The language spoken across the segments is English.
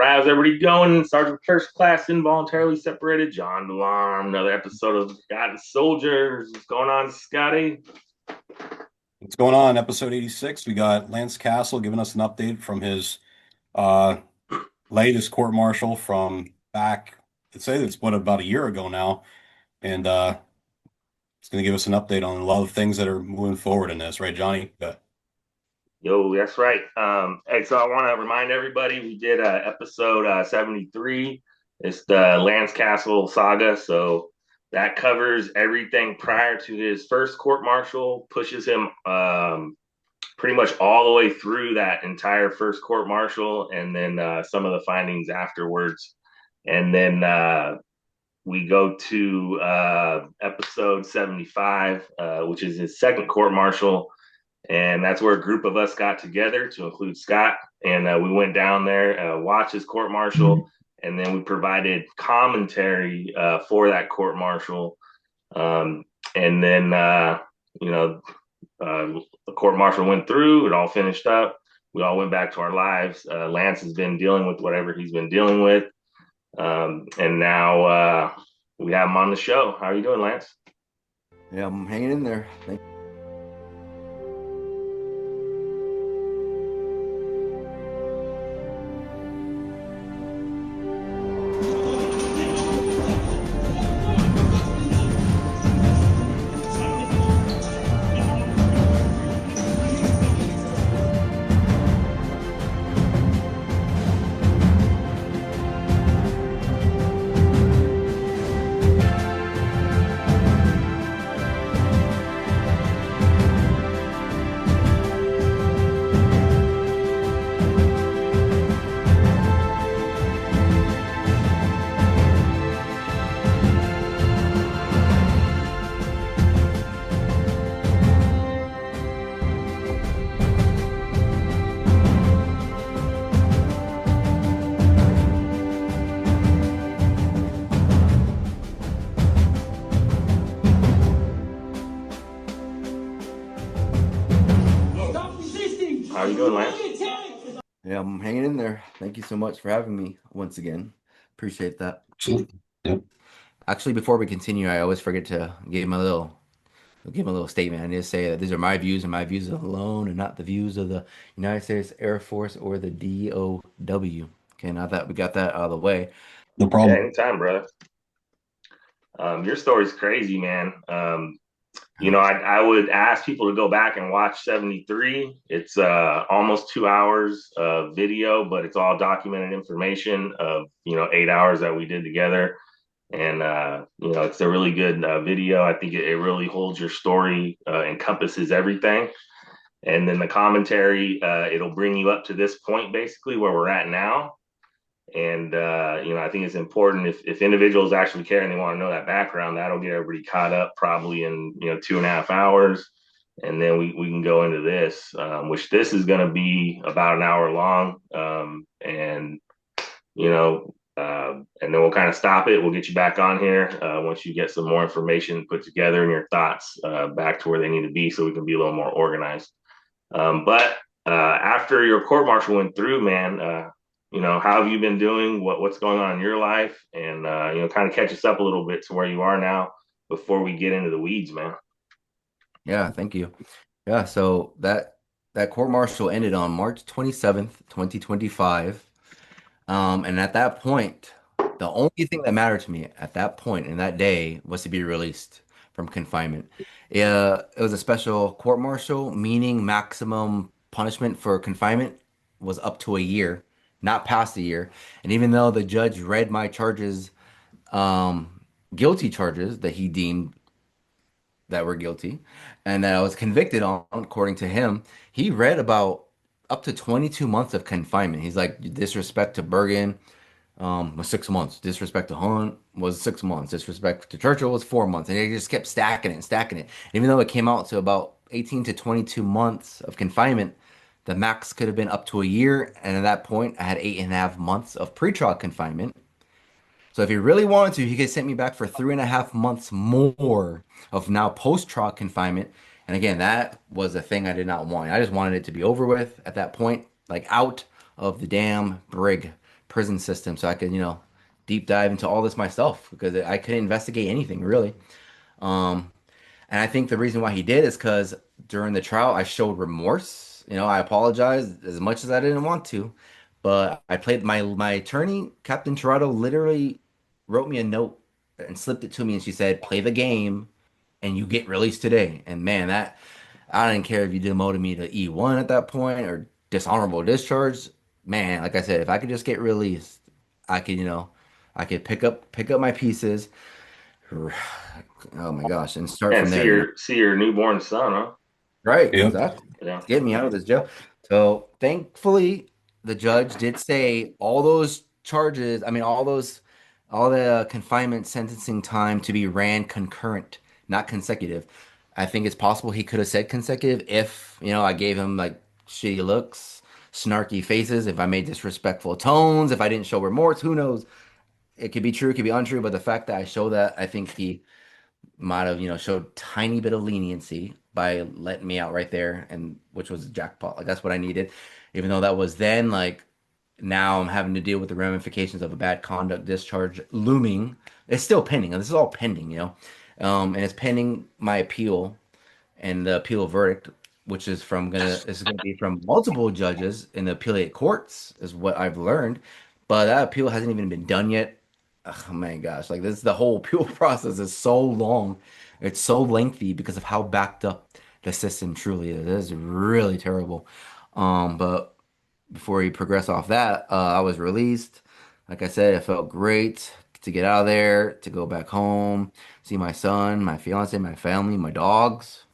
How's everybody going? Sergeant First Class Involuntarily Separated. John DeLarm. Another episode of Forgotten Soldiers. What's going on, Scotty? What's going on? Episode 86. We got Lance Castle giving us an update from his uh, latest court martial from back, I'd say it's about a year ago now. And it's going to give us an update on a lot of things that are moving forward in this, right, Johnny? Yo, that's right. Hey, so I want to remind everybody we did episode 73. It's the Lance Castle saga. So that covers everything prior to his first court martial, pushes him pretty much all the way through that entire first court martial, and then some of the findings afterwards. And then we go to episode 75, which is his second court martial. And that's where a group of us got together to include Scott. And we went down there, watched his court martial, and then we provided commentary for that court martial. And then, the court martial went through, it all finished up. We all went back to our lives. Lance has been dealing with whatever he's been dealing with. And now we have him on the show. How are you doing, Lance? Yeah, I'm hanging in there. How are you doing, Lance? Yeah, I'm hanging in there. Thank you so much for having me once again. Appreciate that. Yep. Actually, before we continue, I always forget to give him a little statement. I need to say that these are my views and my views alone, and not the views of the United States Air Force or the DOW. Okay, now that we got that out of the way. No Yeah, problem. anytime, brother. Your story's crazy, man. I would ask people to go back and watch 73. It's almost 2 hours of video, but it's all documented information of, 8 hours that we did together. And, it's a really good video. I think it really holds your story, encompasses everything. And then the commentary, it'll bring you up to this point, basically, where we're at now. And I think it's important if individuals actually care and they want to know that background, that'll get everybody caught up probably in 2.5 hours. And then we can go into this, which this is going to be about an hour long. And then we'll kind of stop it. We'll get you back on here once you get some more information put together and your thoughts back to where they need to be so we can be a little more organized. But after your court martial went through, man, how have you been doing? What's going on in your life? And, kind of catch us up a little bit to where you are now before we get into the weeds, man. Yeah, thank you. Yeah, so that court martial ended on March 27th, 2025. And at that point, the only thing that mattered to me at that point in that day was to be released from confinement. It was a special court martial, meaning maximum punishment for confinement was up to a year, not past a year. And even though the judge read my charges, guilty charges that he deemed that were guilty and that I was convicted on, according to him, he read about up to 22 months of confinement. He's like, disrespect to Bergen was 6 months. Disrespect to Hunt was 6 months. Disrespect to Churchill was 4 months. And he just kept stacking it and stacking it. And even though it came out to about 18 to 22 months of confinement, the max could have been up to a year. And at that point, I had 8.5 months of pretrial confinement. So if he really wanted to, he could send me back for 3.5 months more of now post-trial confinement. And again, that was a thing I did not want. I just wanted it to be over with at that point, like out of the damn brig. prison system so I could, deep dive into all this myself because I couldn't investigate anything really. Um, and I think the reason why he did is because during the trial, I showed remorse. I apologized as much as I didn't want to, but I played my attorney, Captain Toronto, literally wrote me a note and slipped it to me, and she said, "Play the game, and you get released today." And man, that I didn't care if you demoted me to E1 at that point or dishonorable discharge. Man, like I said, if I could just get released, I could, I could pick up my pieces. Oh my gosh, and start And from see there. your newborn son, huh? Right, Yep. exactly. Yeah. Get me out of this jail. So thankfully, the judge did say all those charges, I mean, all the confinement sentencing time to be ran concurrent, not consecutive. I think it's possible he could have said consecutive if, I gave him like shitty looks, snarky faces, if I made disrespectful tones, if I didn't show remorse, who knows? It could be true, it could be untrue, but the fact that I show that, I think he might have, showed tiny bit of leniency by letting me out right there, and which was a jackpot. Like that's what I needed. Even though that was then, like now I'm having to deal with the ramifications of a bad conduct discharge looming. It's still pending. And this is all pending, and it's pending my appeal and the appeal verdict, which is gonna be from multiple judges in the appellate courts, is what I've learned. But that appeal hasn't even been done yet. Oh my gosh, like this, the whole appeal process is so long. It's so lengthy because of how backed up the system truly is. It is really terrible. But before you progress off that, I was released. Like I said, it felt great to get out of there, to go back home, see my son, my fiance, my family, my dogs.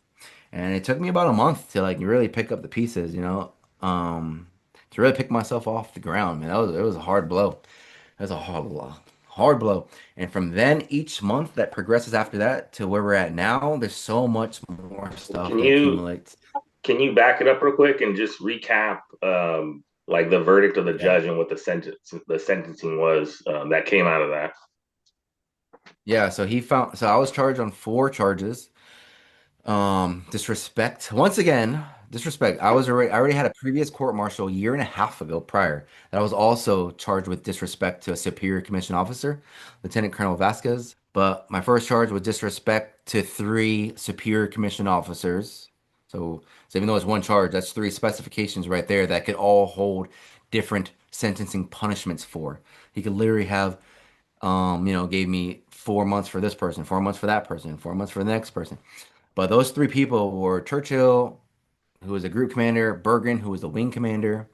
And it took me about a month to like really pick up the pieces, to really pick myself off the ground, man. It was a hard blow. It was a hard blow. And from then, each month that progresses after that to where we're at now, there's so much more stuff Can that you accumulates. can you back it up real quick and just recap like the verdict of the Yeah. judge and what the sentencing was that came out of that? Yeah, so I was charged on four charges. Disrespect. Once again, disrespect. I already had a previous court martial a year and a half ago prior that I was also charged with disrespect to a superior commission officer, Lieutenant Colonel Vasquez. But my first charge was disrespect to three superior commission officers. So even though it's one charge, that's three specifications right there that could all hold different sentencing punishments for. He could literally have gave me 4 months for this person, 4 months for that person, 4 months for the next person. But those three people were Churchill, who was a group commander, Bergen, who was the wing commander,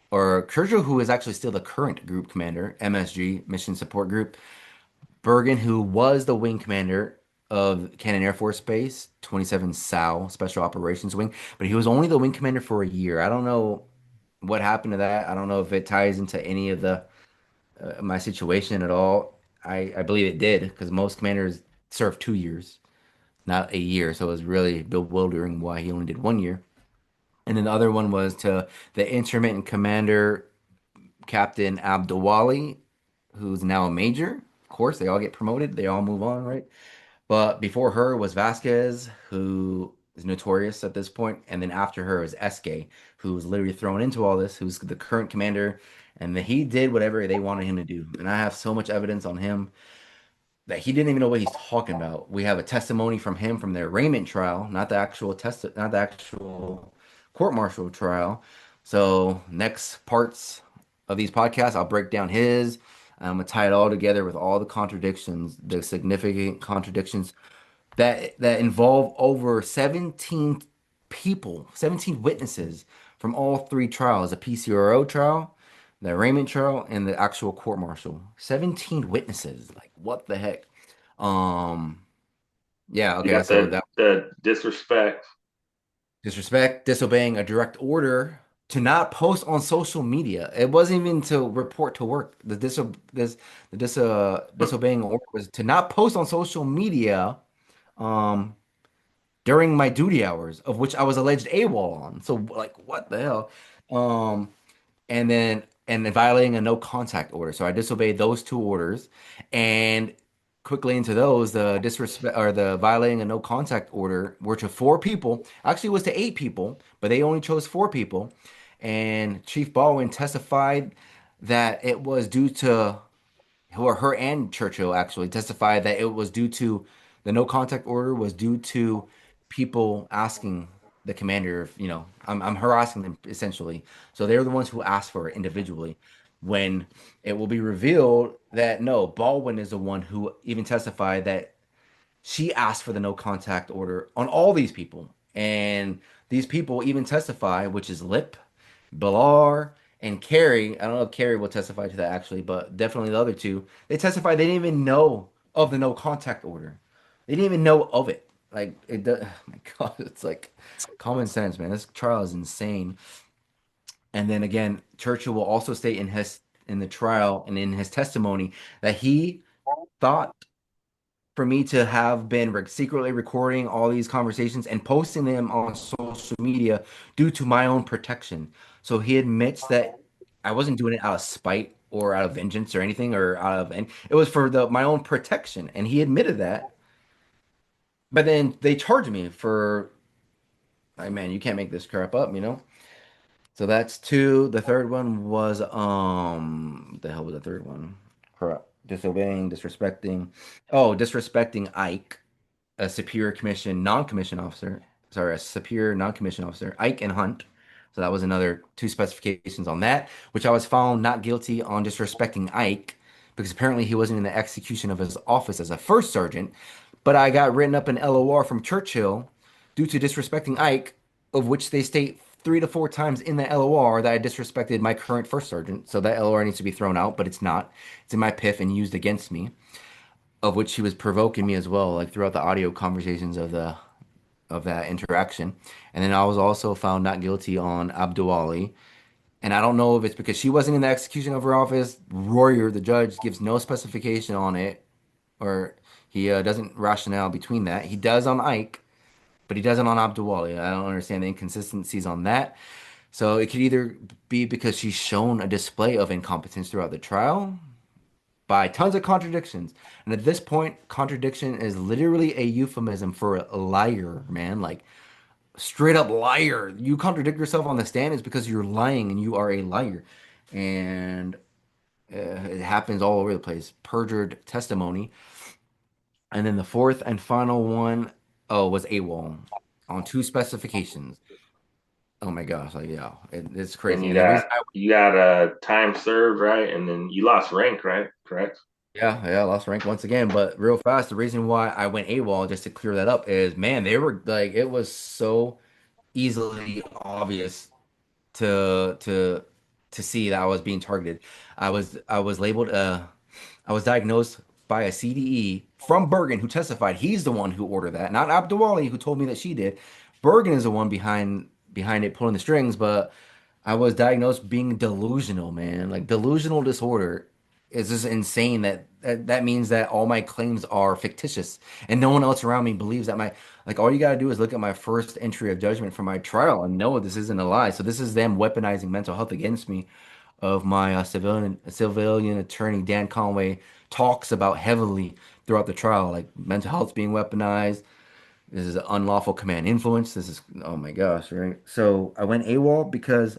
or Churchill, who is actually still the current group commander, MSG, Mission Support Group, Bergen, who was the wing commander of Cannon Air Force Base, 27 SAO, Special Operations Wing, but he was only the wing commander for a year. I don't know what happened to that. I don't know if it ties into any of the my situation at all. I believe it did because most commanders serve 2 years, not a year. So it was really bewildering why he only did 1 year. And then the other one was to the intermittent commander, Captain Abdulwali, who's now a major. Of course, they all get promoted, they all move on, right? But before her was Vasquez, who is notorious at this point, and then after her is SK, who was literally thrown into all this, who's the current commander, and he did whatever they wanted him to do. And I have so much evidence on him that he didn't even know what he's talking about. We have a testimony from him from the arraignment trial, not the actual court-martial trial. So next parts of these podcasts, I'll break down his. I'm gonna tie it all together with all the contradictions, the significant contradictions that involve over 17 people, 17 witnesses from all three trials, the PCRO trial, the arraignment trial, and the actual court martial. 17 witnesses. Like what the heck? Um, yeah, You okay, got so that the disrespect. disrespect, disobeying a direct order to not post on social media. It wasn't even to report to work. Disobeying order was to not post on social media um during my duty hours, of which I was alleged AWOL on. So like what the hell? Um and then violating a no contact order. So I disobeyed those two orders, and quickly into those, the disrespect or the violating a no contact order were to four people. Actually, it was to 8 people, but they only chose 4 people. And Chief Baldwin testified. that it was due to her and Churchill actually testified that it was due to the no contact order was due to people asking the commander if, I'm harassing them essentially. So they're the ones who asked for it individually. When it will be revealed that no, Baldwin is the one who even testified that she asked for the no contact order on all these people. And these people even testify, which is Lip, Bilar, and Carrie. I don't know if Carrie will testify to that actually, but definitely the other two. They testified they didn't even know of the no contact order. They didn't even know of it. Like it does, oh my God, it's like common sense, man. This trial is insane. And then again, Churchill will also state in the trial and in his testimony that he thought for me to have been secretly recording all these conversations and posting them on social media due to my own protection. So he admits that I wasn't doing it out of spite or out of vengeance or anything or out of and it was for the my own protection and he admitted that. But then they charged me for like man, you can't make this crap up. So that's two. The third one was what the hell was the third one? Corrupt. Disobeying, disrespecting. Oh, disrespecting Ike, a superior commission non-commissioned officer. Sorry, a superior non-commissioned officer, Ike and Hunt. So that was another two specifications on that, which I was found not guilty on disrespecting Ike because apparently he wasn't in the execution of his office as a first sergeant. But I got written up an LOR from Churchill due to disrespecting Ike, of which they state 3 to 4 times in the LOR that I disrespected my current first sergeant. So that LOR needs to be thrown out, but it's not. It's in my PIF and used against me, of which he was provoking me as well, like throughout the audio conversations of that interaction. And then I was also found not guilty on Abdul Ali. And I don't know if it's because she wasn't in the execution of her office. Royer, the judge, gives no specification on it, or he doesn't rationale between that. He does on Ike, but he doesn't on Abdul Ali. I don't understand the inconsistencies on that. So it could either be because she's shown a display of incompetence throughout the trial, by tons of contradictions. And at this point, contradiction is literally a euphemism for a liar, man. Like straight up liar. You contradict yourself on the stand is because you're lying and you are a liar. And it happens all over the place. Perjured testimony. And then the fourth and final one, oh, was AWOL on two specifications. Oh my gosh, like yeah, it's And crazy. And the reason you got time served, right? And then you lost rank, right? Correct. yeah, I lost rank once again. But real fast, the reason why I went AWOL, just to clear that up, is man, they were like, it was so easily obvious to to to see that I was being targeted. I was labeled I was diagnosed by a CDE from Bergen who testified he's the one who ordered that, not Abdulwali who told me that she did. Bergen is the one behind it pulling the strings, but I was diagnosed being delusional, man. Like delusional disorder is just insane that means that all my claims are fictitious and no one else around me believes that my like all you got to do is look at my first entry of judgment for my trial and know this isn't a lie. So this is them weaponizing mental health against me of my civilian attorney Dan Conway talks about heavily throughout the trial like mental health being weaponized. This is unlawful command influence. This is oh my gosh, right? So I went AWOL because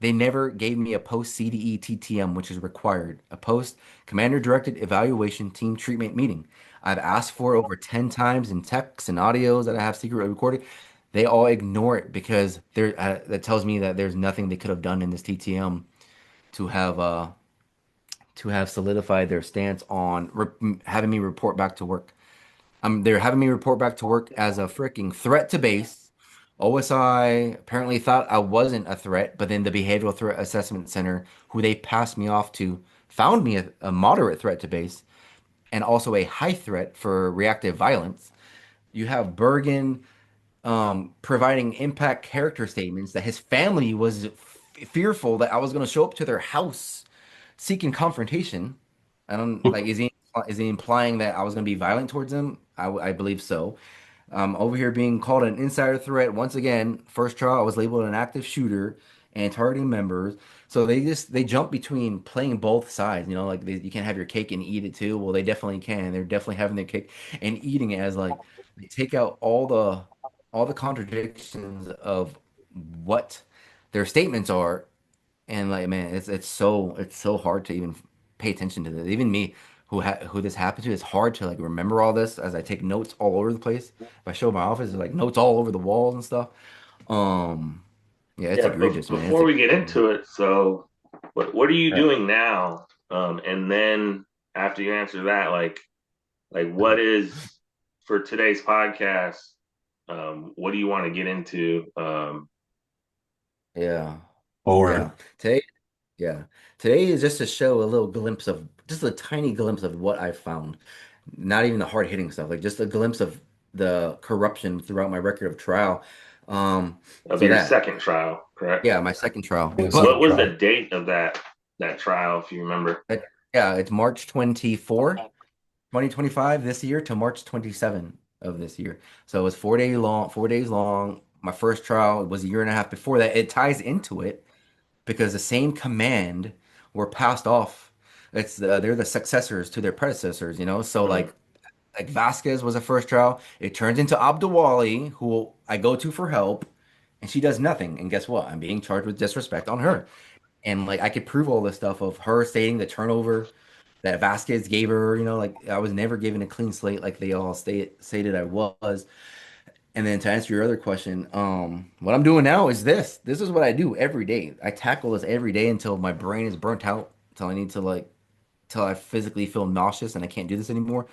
they never gave me a post CDE TTM, which is required, a post commander directed evaluation team treatment meeting. I've asked for it over 10 times in texts and audios that I have secretly recorded. They all ignore it because that tells me that there's nothing they could have done in this TTM to have uh to have solidified their stance on having me report back to work. They're having me report back to work as a freaking threat to base. OSI apparently thought I wasn't a threat, but then the Behavioral Threat Assessment Center, who they passed me off to, found me a moderate threat to base and also a high threat for reactive violence. You have Bergen providing impact character statements that his family was fearful that I was going to show up to their house seeking confrontation. I don't like is he implying that I was going to be violent towards him? I believe so. Over here being called an insider threat once again. First trial, I was labeled an active shooter and targeting members. So they jump between playing both sides. Like you can't have your cake and eat it too. Well, they definitely can. They're definitely having their cake and eating it as like they take out all the contradictions of what their statements are And like, man, it's so hard to even pay attention to this. Even me, who this happened to, it's hard to like remember all this as I take notes all over the place. If I show my office, there's like notes all over the walls and stuff. Um, yeah, it's Yeah, egregious, man. It's before we get egregious. into it, so what are you All right. doing now? And then after you answer that, like what is for today's podcast? What do you want to get into? Yeah. Forward. Yeah. Today, yeah. Today is just to show a little glimpse of just a tiny glimpse of what I found. Not even the hard hitting stuff, like just a glimpse of the corruption throughout my record of trial. Um, Of so your that, second trial, correct? yeah, my second trial. Yeah, What second But was the trial. date of that trial, if you remember? yeah, it's March 24, 2025 this year to March 27 of this year. So it was 4 day long, 4 days long. My first trial was a year and a half before that. It ties into it because the same command were passed off. They're the successors to their predecessors, you know. So Mm. like Vasquez was a first trial. It turns into Abdulwali, who I go to for help, and she does nothing. And guess what? I'm being charged with disrespect on her. And like I could prove all this stuff of her stating the turnover that Vasquez gave her, you know, like I was never given a clean slate like they all stated I was. And then to answer your other question, what I'm doing now is this. This is what I do every day. I tackle this every day until my brain is burnt out, till I need to like till I physically feel nauseous and I can't do this anymore.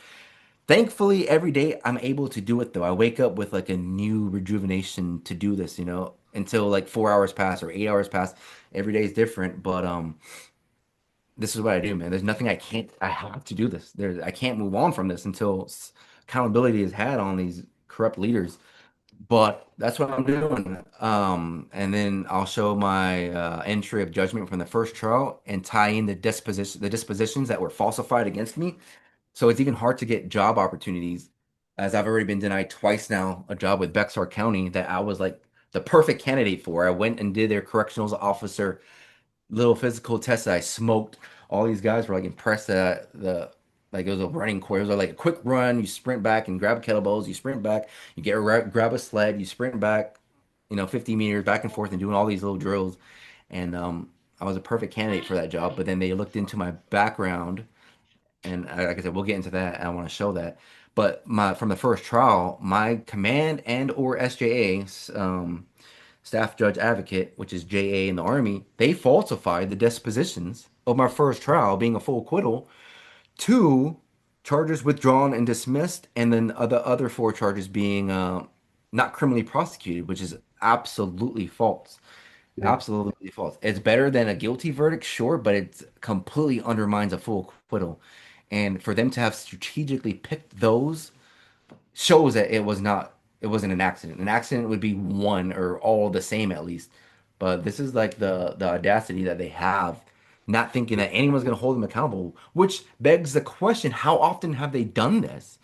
Thankfully, every day I'm able to do it though. I wake up with like a new rejuvenation to do this, you know, until like 4 hours pass or 8 hours pass. Every day is different, but this is what I do, man. There's nothing I can't. I have to do this. I can't move on from this until accountability is had on these corrupt leaders. But that's what I'm doing. And then I'll show my entry of judgment from the first trial and tie in the dispositions that were falsified against me. So it's even hard to get job opportunities, as I've already been denied twice now a job with Bexar County that I was like the perfect candidate for. I went and did their correctional officer little physical tests that I smoked. All these guys were like impressed that the like it was a running course. It was like a quick run. You sprint back and grab kettlebells. You sprint back. You grab a sled. You sprint back, 50 meters back and forth and doing all these little drills. And I was a perfect candidate for that job. But then they looked into my background, and like I said, we'll get into that. And I want to show that. But my from the first trial, my command and or SJA, staff judge advocate, which is JA in the Army, they falsified the dispositions of my first trial being a full acquittal to charges withdrawn and dismissed, and then the other four charges being not criminally prosecuted, which is absolutely false. Yeah. Absolutely false. It's better than a guilty verdict, sure, but it completely undermines a full acquittal. And for them to have strategically picked those shows that it wasn't an accident. An accident would be one or all the same at least. But this is like the audacity that they have, not thinking that anyone's gonna hold them accountable, which begs the question, how often have they done this?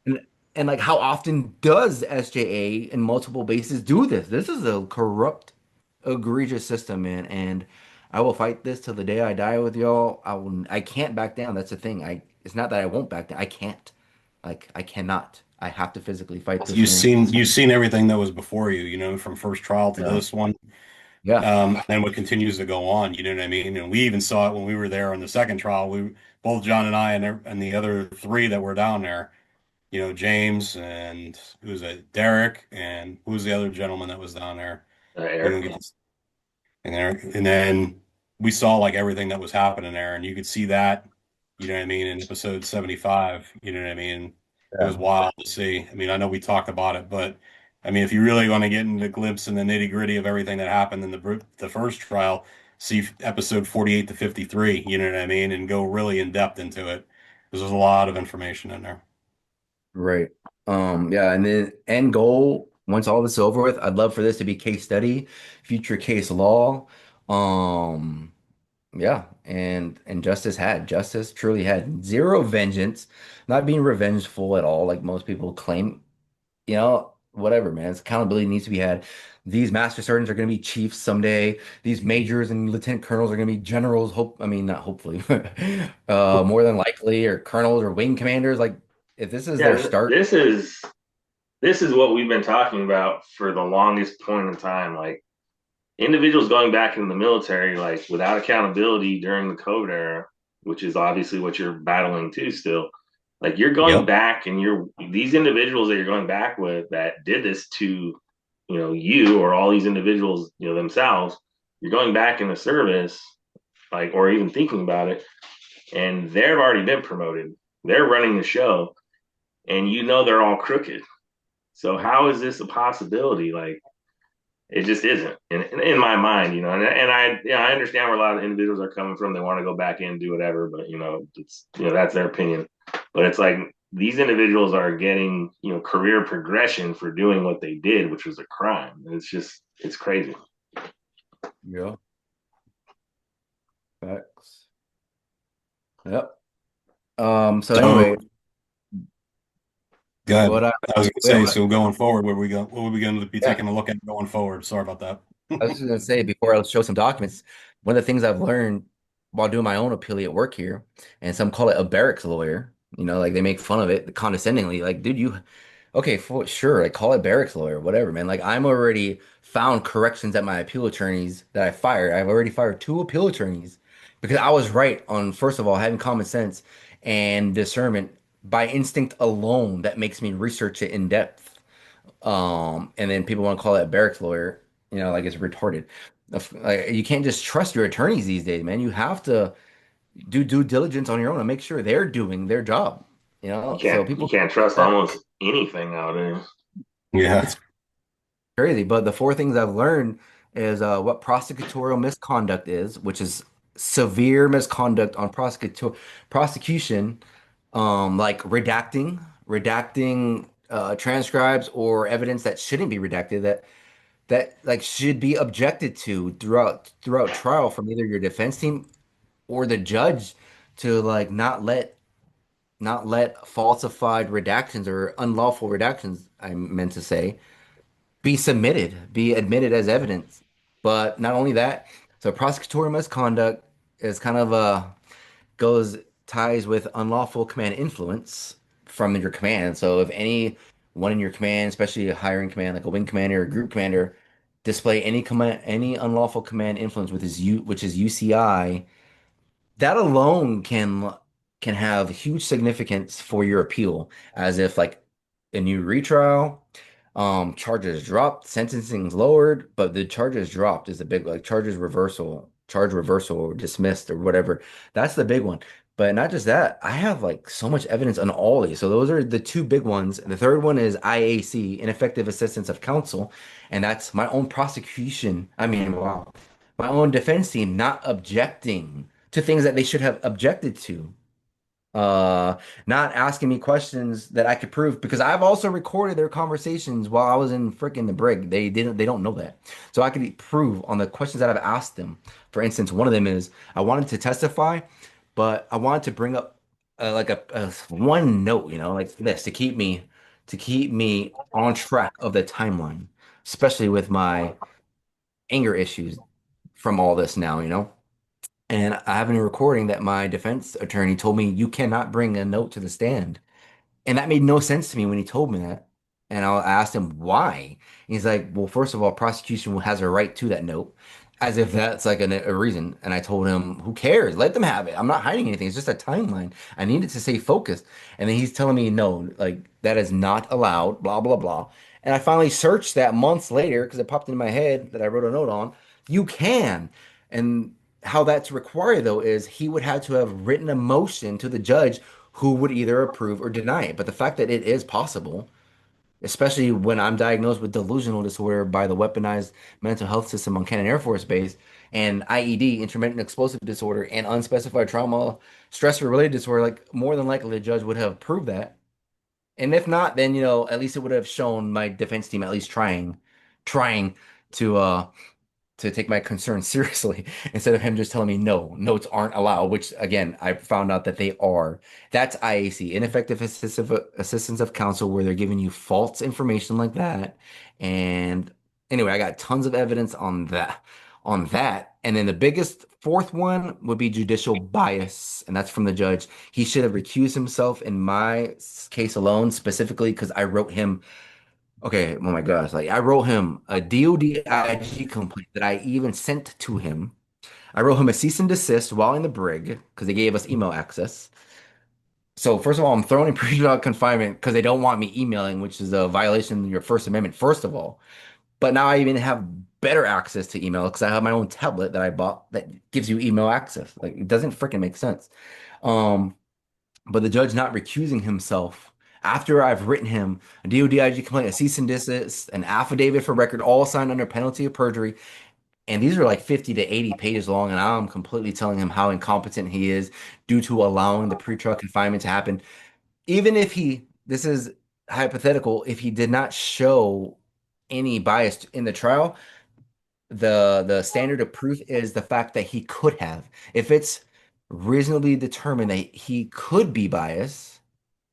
And and like how often does SJA in multiple bases do this? This is a corrupt, egregious system, man. And I will fight this till the day I die with y'all. I can't back down. That's the thing. It's not that I won't back down. I can't. Like I cannot. I have to physically fight this, man. You've seen everything that was before you, from first trial to Yeah. this one. Yeah. And what continues to go on, you know what I mean? And we even saw it when we were there on the second trial. We both John and I and the other three that were down there, James and who was it, Derek, and who was the other gentleman that was down there? You Eric. know, and then we saw like everything that was happening there, and you could see that, in episode 75, you know what I mean? It was Yeah. wild to see. I mean, I know we talked about it, but I mean, if you really want to get into the glimpse and the nitty gritty of everything that happened in the first trial, see episode 48 to 53, you know what I mean? And go really in depth into it. Because there's a lot of information in there. Right. Yeah, and then end goal, once all this is over with, I'd love for this to be case study, future case law. Um, yeah, and justice truly had zero vengeance, not being revengeful at all, like most people claim. Whatever, man. Accountability needs to be had. These master sergeants are going to be chiefs someday. These majors and lieutenant colonels are going to be generals. I mean, not hopefully, more than likely, or colonels or wing commanders. Like, if this is their Yeah, start, this is what we've been talking about for the longest point in time. Like individuals going back in the military, like without accountability during the COVID era, which is obviously what you're battling too still. Like you're going Yep. back and you're these individuals that you're going back with that did this to, you or all these individuals, themselves, you're going back in the service, like, or even thinking about it, and they've already been promoted. They're running the show, and they're all crooked. So Yep. how is this a possibility? Like it just isn't in my mind, and I understand where a lot of individuals are coming from. They want to go back in and do whatever, but it's that's their opinion. But it's like these individuals are getting career progression for doing what they did, which was a crime. It's crazy. Yeah. Facts. Yep. So So anyway, go ahead. what I I was going to yeah, say, so going forward, what are we going to be yeah, taking a look at going forward? Sorry about that. I was just gonna say before I show some documents, one of the things I've learned while doing my own appeal at work here, and some call it a barracks lawyer, like they make fun of it condescendingly, like, dude, you okay, for sure, like call it barracks lawyer, whatever, man. Like I'm already found corrections at my appeal attorneys that I fired. I've already fired two appeal attorneys because I was right on, first of all, having common sense and discernment by instinct alone that makes me research it in depth. And then people want to call it a barracks lawyer, like it's retarded. Like, you can't just trust your attorneys these days, man. You have to do due diligence on your own and make sure they're doing their job. You So can't you people can't think trust that almost anything nowadays. Yeah. it's crazy. But the four things I've learned is what prosecutorial misconduct is, which is severe misconduct on prosecution, like redacting transcribes or evidence that shouldn't be redacted that like should be objected to throughout trial from either your defense team or the judge to like not let falsified redactions or unlawful redactions, I meant to say, be admitted as evidence. But not only that, so prosecutorial misconduct is kind of goes ties with unlawful command influence from your command. So if any one in your command, especially a higher in command, like a wing commander or group commander, display any unlawful command influence which is UCI, that alone can have huge significance for your appeal, as if like a new retrial, charges dropped, sentencing's lowered, but the charges dropped is a big, like, charge reversal or dismissed or whatever. That's the big one. But not just that, I have like so much evidence on all these. So those are the two big ones. And the third one is IAC, ineffective assistance of counsel, and that's my own prosecution. I mean, wow, my own defense team not objecting to things that they should have objected to. Uh, Not asking me questions that I could prove because I've also recorded their conversations while I was in freaking the brig. They don't know that. So I could prove on the questions that I've asked them. For instance, one of them is I wanted to testify, but I wanted to bring up like a one note, like this to keep me on track of the timeline, especially with my anger issues from all this now. And I have a recording that my defense attorney told me you cannot bring a note to the stand. And that made no sense to me when he told me that. And I asked him why. He's like, well, first of all, prosecution has a right to that note, as if that's like a reason. And I told him, who cares? Let them have it. I'm not hiding anything. It's just a timeline. I needed to stay focused. And then he's telling me, no, like that is not allowed, blah, blah, blah. And I finally searched that months later because it popped into my head that I wrote a note on. You can. And how that's required, though, is he would have to have written a motion to the judge who would either approve or deny it. But the fact that it is possible, especially when I'm diagnosed with delusional disorder by the weaponized mental health system on Cannon Air Force Base, and IED, intermittent explosive disorder, and unspecified trauma, stressor related disorder, like more than likely the judge would have proved that. And if not, then at least it would have shown my defense team at least trying to take my concerns seriously instead of him just telling me no, notes aren't allowed, which again, I found out that they are. That's IAC, ineffective assistance of counsel, where they're giving you false information like that. And anyway, I got tons of evidence on that. And then the biggest fourth one would be judicial bias, and that's from the judge. He should have recused himself in my case alone, specifically because I wrote him Okay, oh my gosh. Like I wrote him a DOD IG complaint that I even sent to him. I wrote him a cease and desist while in the brig because they gave us email access. So first of all, I'm throwing in pre-trial confinement because they don't want me emailing, which is a violation of your First Amendment, first of all. But now I even have better access to email because I have my own tablet that I bought that gives you email access. Like it doesn't freaking make sense. Um, but the judge not recusing himself after I've written him a DODIG complaint, a cease and desist, an affidavit for record, all signed under penalty of perjury. And these are like 50 to 80 pages long, and I'm completely telling him how incompetent he is due to allowing the pretrial confinement to happen. Even if this is hypothetical, if he did not show any bias in the trial, the standard of proof is the fact that he could have. If it's reasonably determined that he could be biased,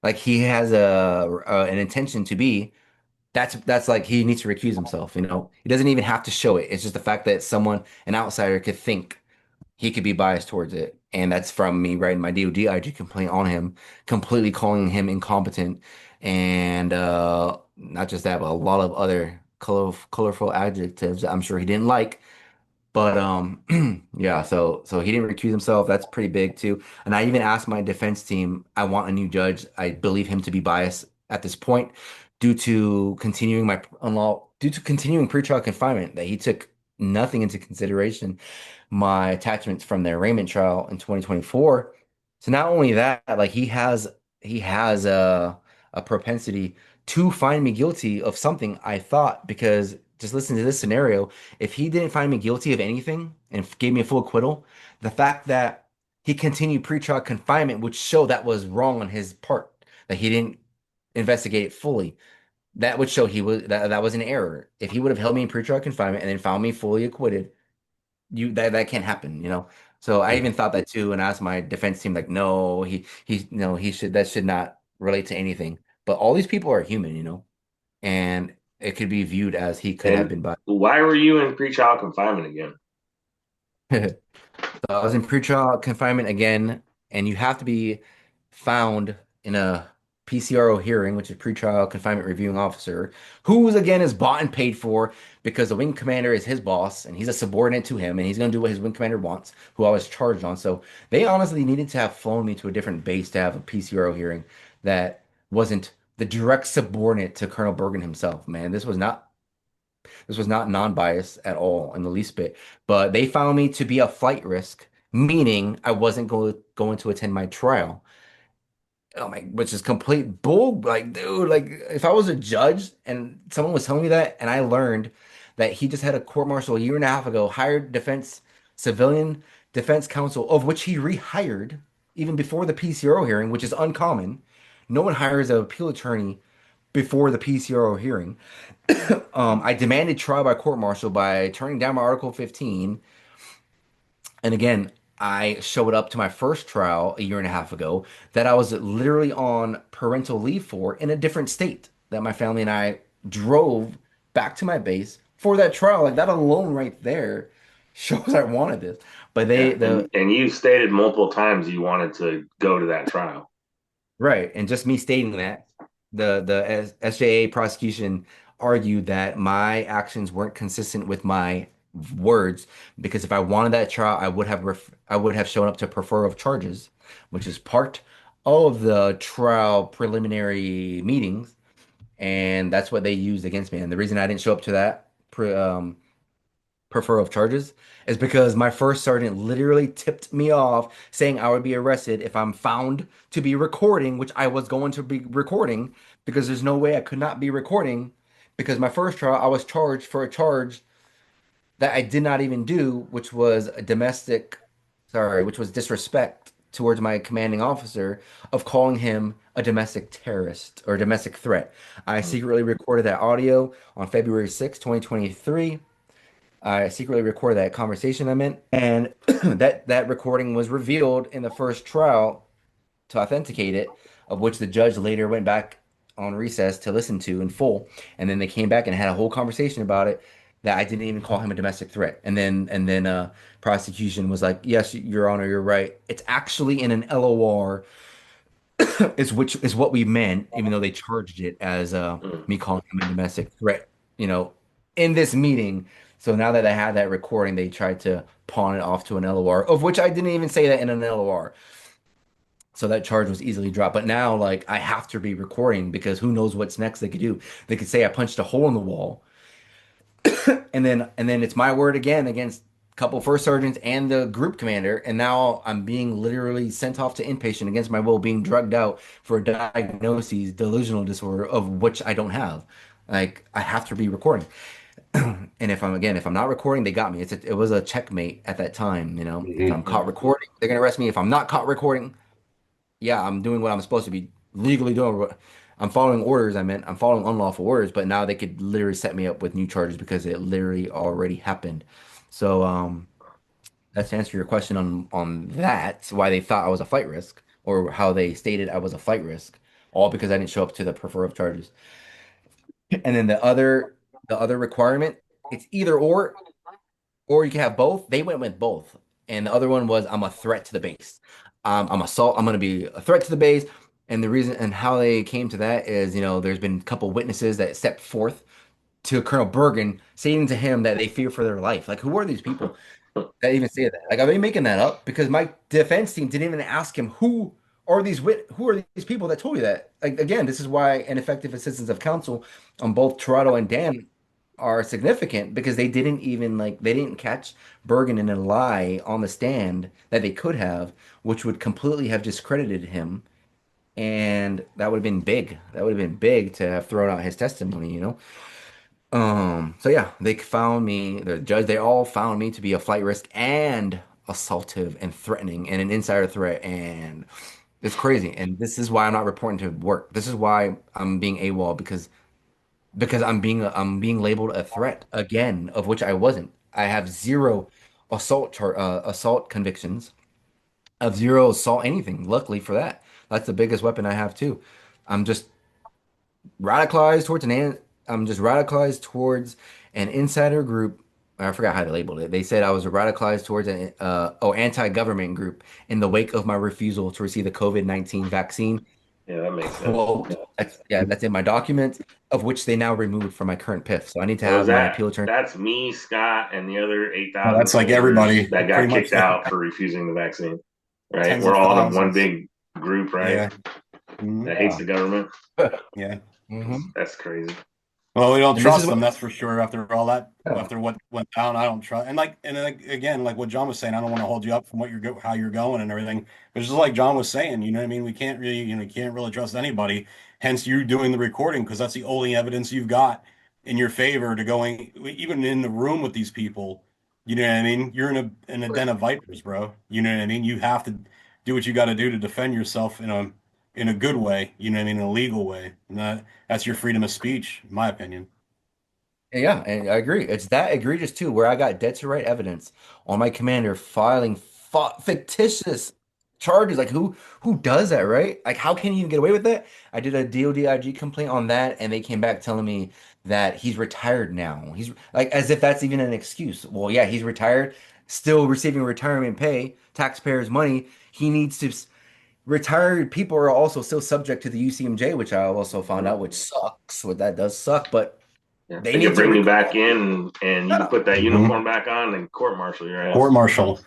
like he has an intention to be, that's like he needs to recuse himself, you know. He doesn't even have to show it. It's just the fact that an outsider could think he could be biased towards it. And that's from me writing my DODIG complaint on him, completely calling him incompetent. And not just that, but a lot of other colorful adjectives I'm sure he didn't like. But yeah, so he didn't recuse himself. That's pretty big too. And I even asked my defense team, I want a new judge. I believe him to be biased at this point due to continuing pretrial confinement that he took nothing into consideration my attachments from the arraignment trial in 2024. So not only that, like he has a propensity to find me guilty of something I thought because just listen to this scenario. If he didn't find me guilty of anything and gave me a full acquittal, the fact that he continued pretrial confinement would show that was wrong on his part, that he didn't investigate it fully. That would show that was an error. If he would have held me in pretrial confinement and then found me fully acquitted, that can't happen, you know. So I even thought that too, and asked my defense team, like, no, he no, he should that should not relate to anything. But all these people are human, you know, and it could be viewed as he could have And been by. why were you in pretrial confinement again? So I was in pretrial confinement again, and you have to be found in a PCRO hearing, which is pretrial confinement reviewing officer, who's again is bought and paid for because the wing commander is his boss and he's a subordinate to him and he's going to do what his wing commander wants, who I was charged on. So they honestly needed to have flown me to a different base to have a PCRO hearing that wasn't the direct subordinate to Colonel Bergen himself, man. This was not non-biased at all in the least bit, but they found me to be a flight risk, meaning I wasn't going to attend my trial. Oh my, which is complete bull. Like, dude, like if I was a judge and someone was telling me that, and I learned that he just had a court martial a year and a half ago, hired civilian defense counsel, of which he rehired even before the PCRO hearing, which is uncommon. No one hires an appeal attorney before the PCRO hearing. I demanded trial by court martial by turning down my Article 15. And again, I showed up to my first trial a year and a half ago that I was literally on parental leave for in a different state that my family and I drove back to my base for that trial. Like that alone right there shows I wanted this. But Yeah, and you stated multiple times you wanted to go to that trial. right, and just me stating that, the SJA prosecution argued that my actions weren't consistent with my words because if I wanted that trial, I would have shown up to prefer of charges, which is part of the trial preliminary meetings, and that's what they used against me. And the reason I didn't show up to that prefer of charges is because my first sergeant literally tipped me off saying I would be arrested if I'm found to be recording, which I was going to be recording because there's no way I could not be recording because my first trial I was charged for a charge that I did not even do, which was which was disrespect towards my commanding officer of calling him a domestic terrorist or domestic threat. I secretly recorded that audio on February 6th, 2023. I secretly recorded that conversation I'm in, and that recording was revealed in the first trial to authenticate it, of which the judge later went back on recess to listen to in full, and then they came back and had a whole conversation about it that I didn't even call him a domestic threat. And then prosecution was like, "Yes, Your Honor, you're right. It's actually in an LOR is what we meant, even though they charged it as Mm. me calling him a domestic threat, you know, in this meeting. So now that I had that recording, they tried to pawn it off to an LOR, of which I didn't even say that in an LOR. So that charge was easily dropped. But now, like, I have to be recording because who knows what's next they could do. They could say I punched a hole in the wall, and then it's my word again against a couple first sergeants and the group commander. And now I'm being literally sent off to inpatient against my will, being drugged out for a diagnosis, delusional disorder of which I don't have. Like, I have to be recording. And if I'm not recording, they got me. It was a checkmate at that time, you know. If I'm Mhm. caught recording, they're gonna arrest me. If I'm not caught recording, yeah, I'm doing what I'm supposed to be legally doing. I'm following orders. I meant I'm following unlawful orders, but now they could literally set me up with new charges because it literally already happened. So, that's to answer your question on that, why they thought I was a flight risk, or how they stated I was a flight risk, all because I didn't show up to the prefer of charges. And then the other requirement, it's either or you can have both. They went with both. And the other one was I'm a threat to the base. I'm going to be a threat to the base. And the reason and how they came to that is, there's been a couple witnesses that stepped forth to Colonel Bergen, saying to him that they fear for their life. Like, who are these people that even say that? Like, are they making that up? Because my defense team didn't even ask him who are these people that told you that? Like, again, this is why ineffective assistance of counsel on both Toronto and Dan are significant because they didn't catch Bergen in a lie on the stand that they could have, which would completely have discredited him. And that would have been big. That would have been big to have thrown out his testimony. So yeah, they all found me to be a flight risk and assaultive and threatening and an insider threat, and it's crazy. And this is why I'm not reporting to work. This is why I'm being AWOL because I'm being labeled a threat again, of which I wasn't. I have zero assault convictions. I have zero assault anything. Luckily for that, that's the biggest weapon I have too. I'm just radicalized towards I'm just radicalized towards an insider group. I forgot how they labeled it. They said I was radicalized towards an anti-government group in the wake of my refusal to receive the COVID-19 vaccine. Yeah, that makes sense. Quote, that's in my documents, of which they now removed from my current PIF. So I need to So is have my that appeal attorney. that's me, Scott, and the other Well, 8,000 that's like soldiers everybody, that got pretty much kicked out for refusing the vaccine, right? tens We're of all in one thousands. big group, right? Yeah. Mhm. That hates Yeah. the government. Yeah. hmm That's crazy. Well, we don't And this is trust what, them, that's for sure. After all that, yeah. after what went down, I don't trust. And again, like what John was saying, I don't want to hold you up from how you're going and everything. But just like John was saying, you know what I mean? We can't really, you can't really trust anybody. Hence, you doing the recording because that's the only evidence you've got in your favor to going even in the room with these people. You know what I mean? You're in a den of vipers, bro. You know what I mean? You have to do what you got to do to defend yourself in a good way. You know what I mean? In a legal way. And that's your freedom of speech, in my opinion. Yeah, and I agree. It's that egregious too, where I got dead to right evidence on my commander filing fictitious charges. Like, who does that, right? Like, how can you even get away with that? I did a DOD IG complaint on that, and they came back telling me that he's retired now. He's like, as if that's even an excuse. Well, yeah, he's retired, still receiving retirement pay, taxpayers' money. He needs to. Retired people are also still subject to the UCMJ, which I also found out, which sucks. What that does suck, but Yeah, they they could need to bring you record. back in, and you can put that Mhm. uniform back on and court martial your Court ass. martial.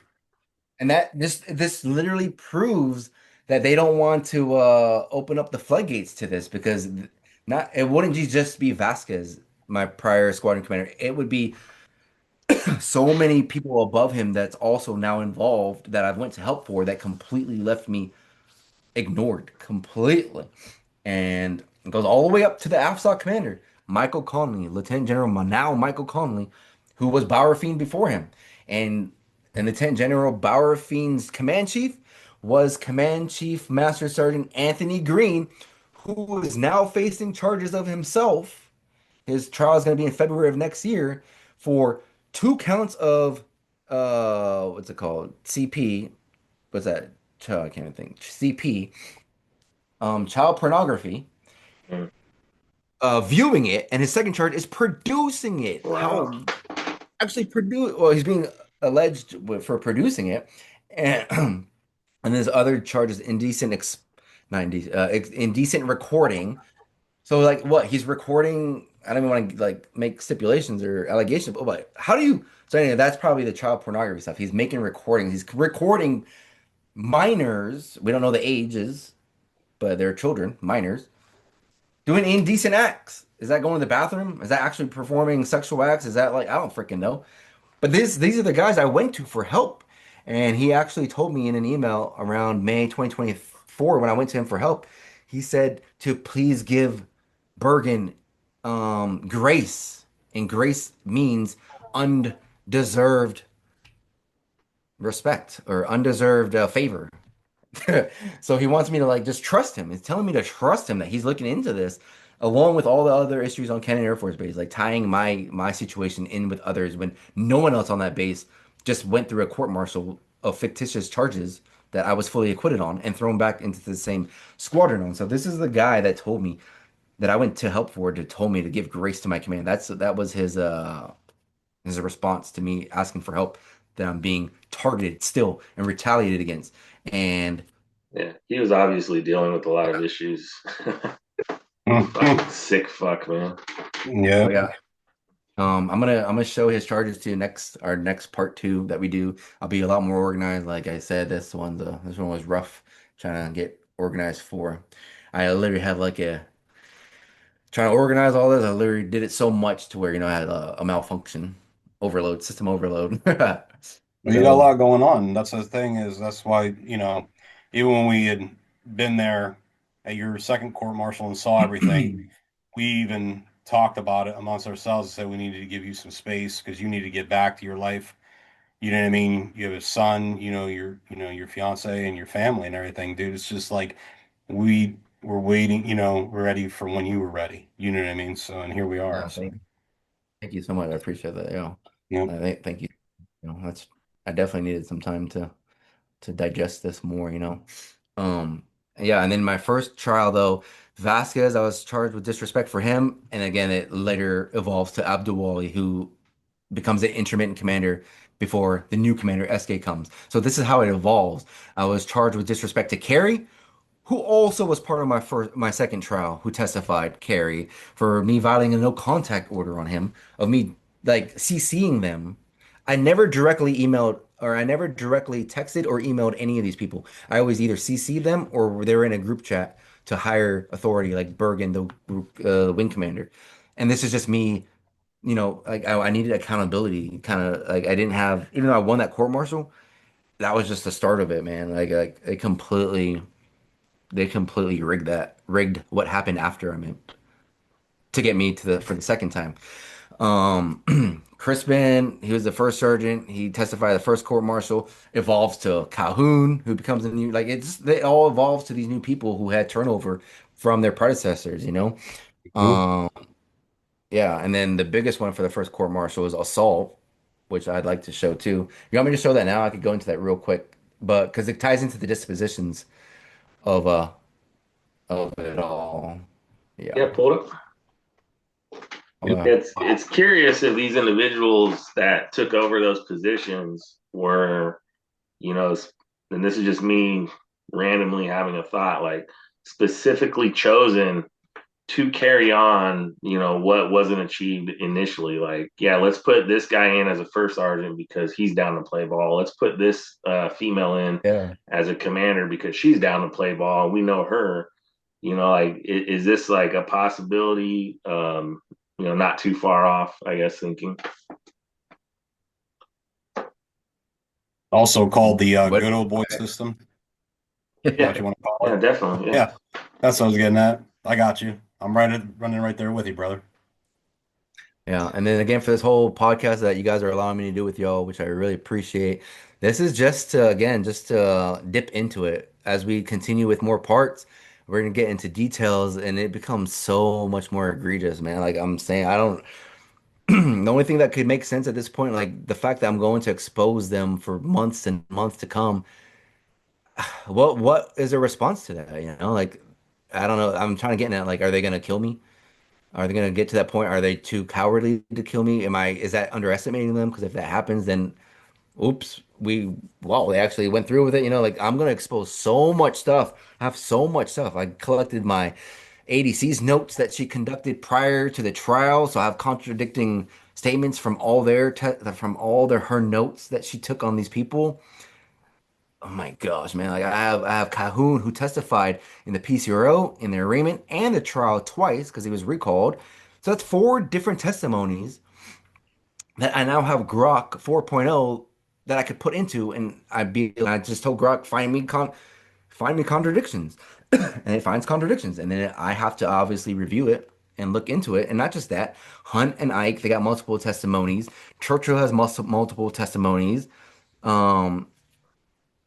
And that this literally proves that they don't want to open up the floodgates to this because not it wouldn't just be Vasquez, my prior squadron commander. It would be so many people above him that's also now involved that I've went to help for that completely left me ignored completely. And it goes all the way up to the AFSOC commander, Michael Conley, Lieutenant General now Michael Conley, who was Bauerfeind before him. And, and Lieutenant General Bauerfeind's command chief was Command Chief Master Sergeant Anthony Green, who is now facing charges of himself. His trial is going to be in February of next year for 2 counts of what's it called? CP. What's that? I can't even think. CP, child pornography, Mm. viewing it, and his second charge is producing it. Wow. How actually produce? Well, he's being alleged for producing it, and and there's other charges: indecent not indecent, indecent recording. So like what? He's recording. I don't even want to like make stipulations or allegations, but how do you? So anyway, that's probably the child pornography stuff. He's making recordings. He's recording minors. We don't know the ages, but they're children, minors, doing indecent acts. Is that going to the bathroom? Is that actually performing sexual acts? Is that like I don't freaking know. But these are the guys I went to for help. And he actually told me in an email around May 2024 when I went to him for help, he said to please give Bergen grace. And grace means undeserved respect or undeserved favor. So he wants me to like just trust him. He's telling me to trust him that he's looking into this, along with all the other issues on Cannon Air Force Base, like tying my situation in with others when no one else on that base just went through a court martial of fictitious charges that I was fully acquitted on and thrown back into the same squadron on. So this is the guy that told me that I went to help for to told me to give grace to my command. That was his response to me asking for help that I'm being targeted still and retaliated against. And Yeah, he was obviously dealing with a lot of issues. Fucking sick fuck, man. Yeah. oh yeah. I'm gonna show his charges to next our next part two that we do. I'll be a lot more organized. Like I said, this one was rough trying to get organized for. I literally have like a trying to organize all this. I literally did it so much to where I had a malfunction, overload, system overload. You got a So lot going on. That's the thing is that's why, even when we had been there at your second court martial and saw everything, we even talked about it amongst ourselves and said we needed to give you some space because you need to get back to your life. You know what I mean? You have a son, your fiance and your family and everything, dude. It's just like we were waiting, we're ready for when you were ready. You know what I mean? So, and here we are. yeah, So, thank you so much. I appreciate that. yep. Thank you. That's I definitely needed some time to digest this more. Um, yeah, and then my first trial though, Vasquez, I was charged with disrespect for him, and again, it later evolves to Abdul Wali, who becomes the intermittent commander before the new commander SK comes. So this is how it evolves. I was charged with disrespect to Carey, who also was part of my second trial, who testified, Carey, for me violating a no contact order on him, of me like CCing them. I never directly emailed or I never directly texted or emailed any of these people. I always either CC'd them or they were in a group chat to higher authority like Bergen, the group wing commander. And this is just me, like I needed accountability, kind of like I didn't have, even though I won that court martial, that was just the start of it, man. Like they completely rigged what happened after I mean to get me to the for the second time. Crispin, he was the first sergeant. He testified the first court martial. Evolves to Calhoun, who becomes a new like it all evolves to these new people who had turnover from their predecessors. Mhm. Um, yeah, and then the biggest one for the first court martial is assault, which I'd like to show too. You want me to show that now? I could go into that real quick, but because it ties into the dispositions of uh of it all. Yeah, Yeah. pulled up. Yeah. It's curious if these individuals that took over those positions were, you know, and this is just me randomly having a thought, like specifically chosen to carry on, what wasn't achieved initially. Like, yeah, let's put this guy in as a first sergeant because he's down to play ball. Let's put this female in Yeah. as a commander because she's down to play ball. We know her. Like, is this like a possibility? Not too far off, I guess, thinking. Also called the What? good old boy system. Is that what Yeah, you want to call yeah, it? definitely. Yeah. Yeah, that's what I was getting at. I got you. I'm running right there with you, brother. Yeah. And then again, for this whole podcast that you guys are allowing me to do with y'all, which I really appreciate. This is just to, again, just to dip into it as we continue with more parts. We're gonna get into details and it becomes so much more egregious, man. Like I'm saying, I don't, the only thing that could make sense at this point, like the fact that I'm going to expose them for months and months to come. What is a response to that? Like I don't know. I'm trying to get at like, are they gonna kill me? Are they gonna get to that point? Are they too cowardly to kill me? Is that underestimating them? Because if that happens, then oops, they actually went through with it. Like I'm gonna expose so much stuff. I have so much stuff. I collected my ADC's notes that she conducted prior to the trial, so I have contradicting statements from all their her notes that she took on these people. Oh my gosh, man! Like I have Cahoon who testified in the PCRO, in the arraignment, and the trial twice because he was recalled. So that's four different testimonies that I now have Grok 4.0 that I could put into, and I just told Grok find me contradictions, and it finds contradictions, and then I have to obviously review it and look into it, and not just that. Hunt and Ike, they got multiple testimonies. Churchill has multiple testimonies. Um,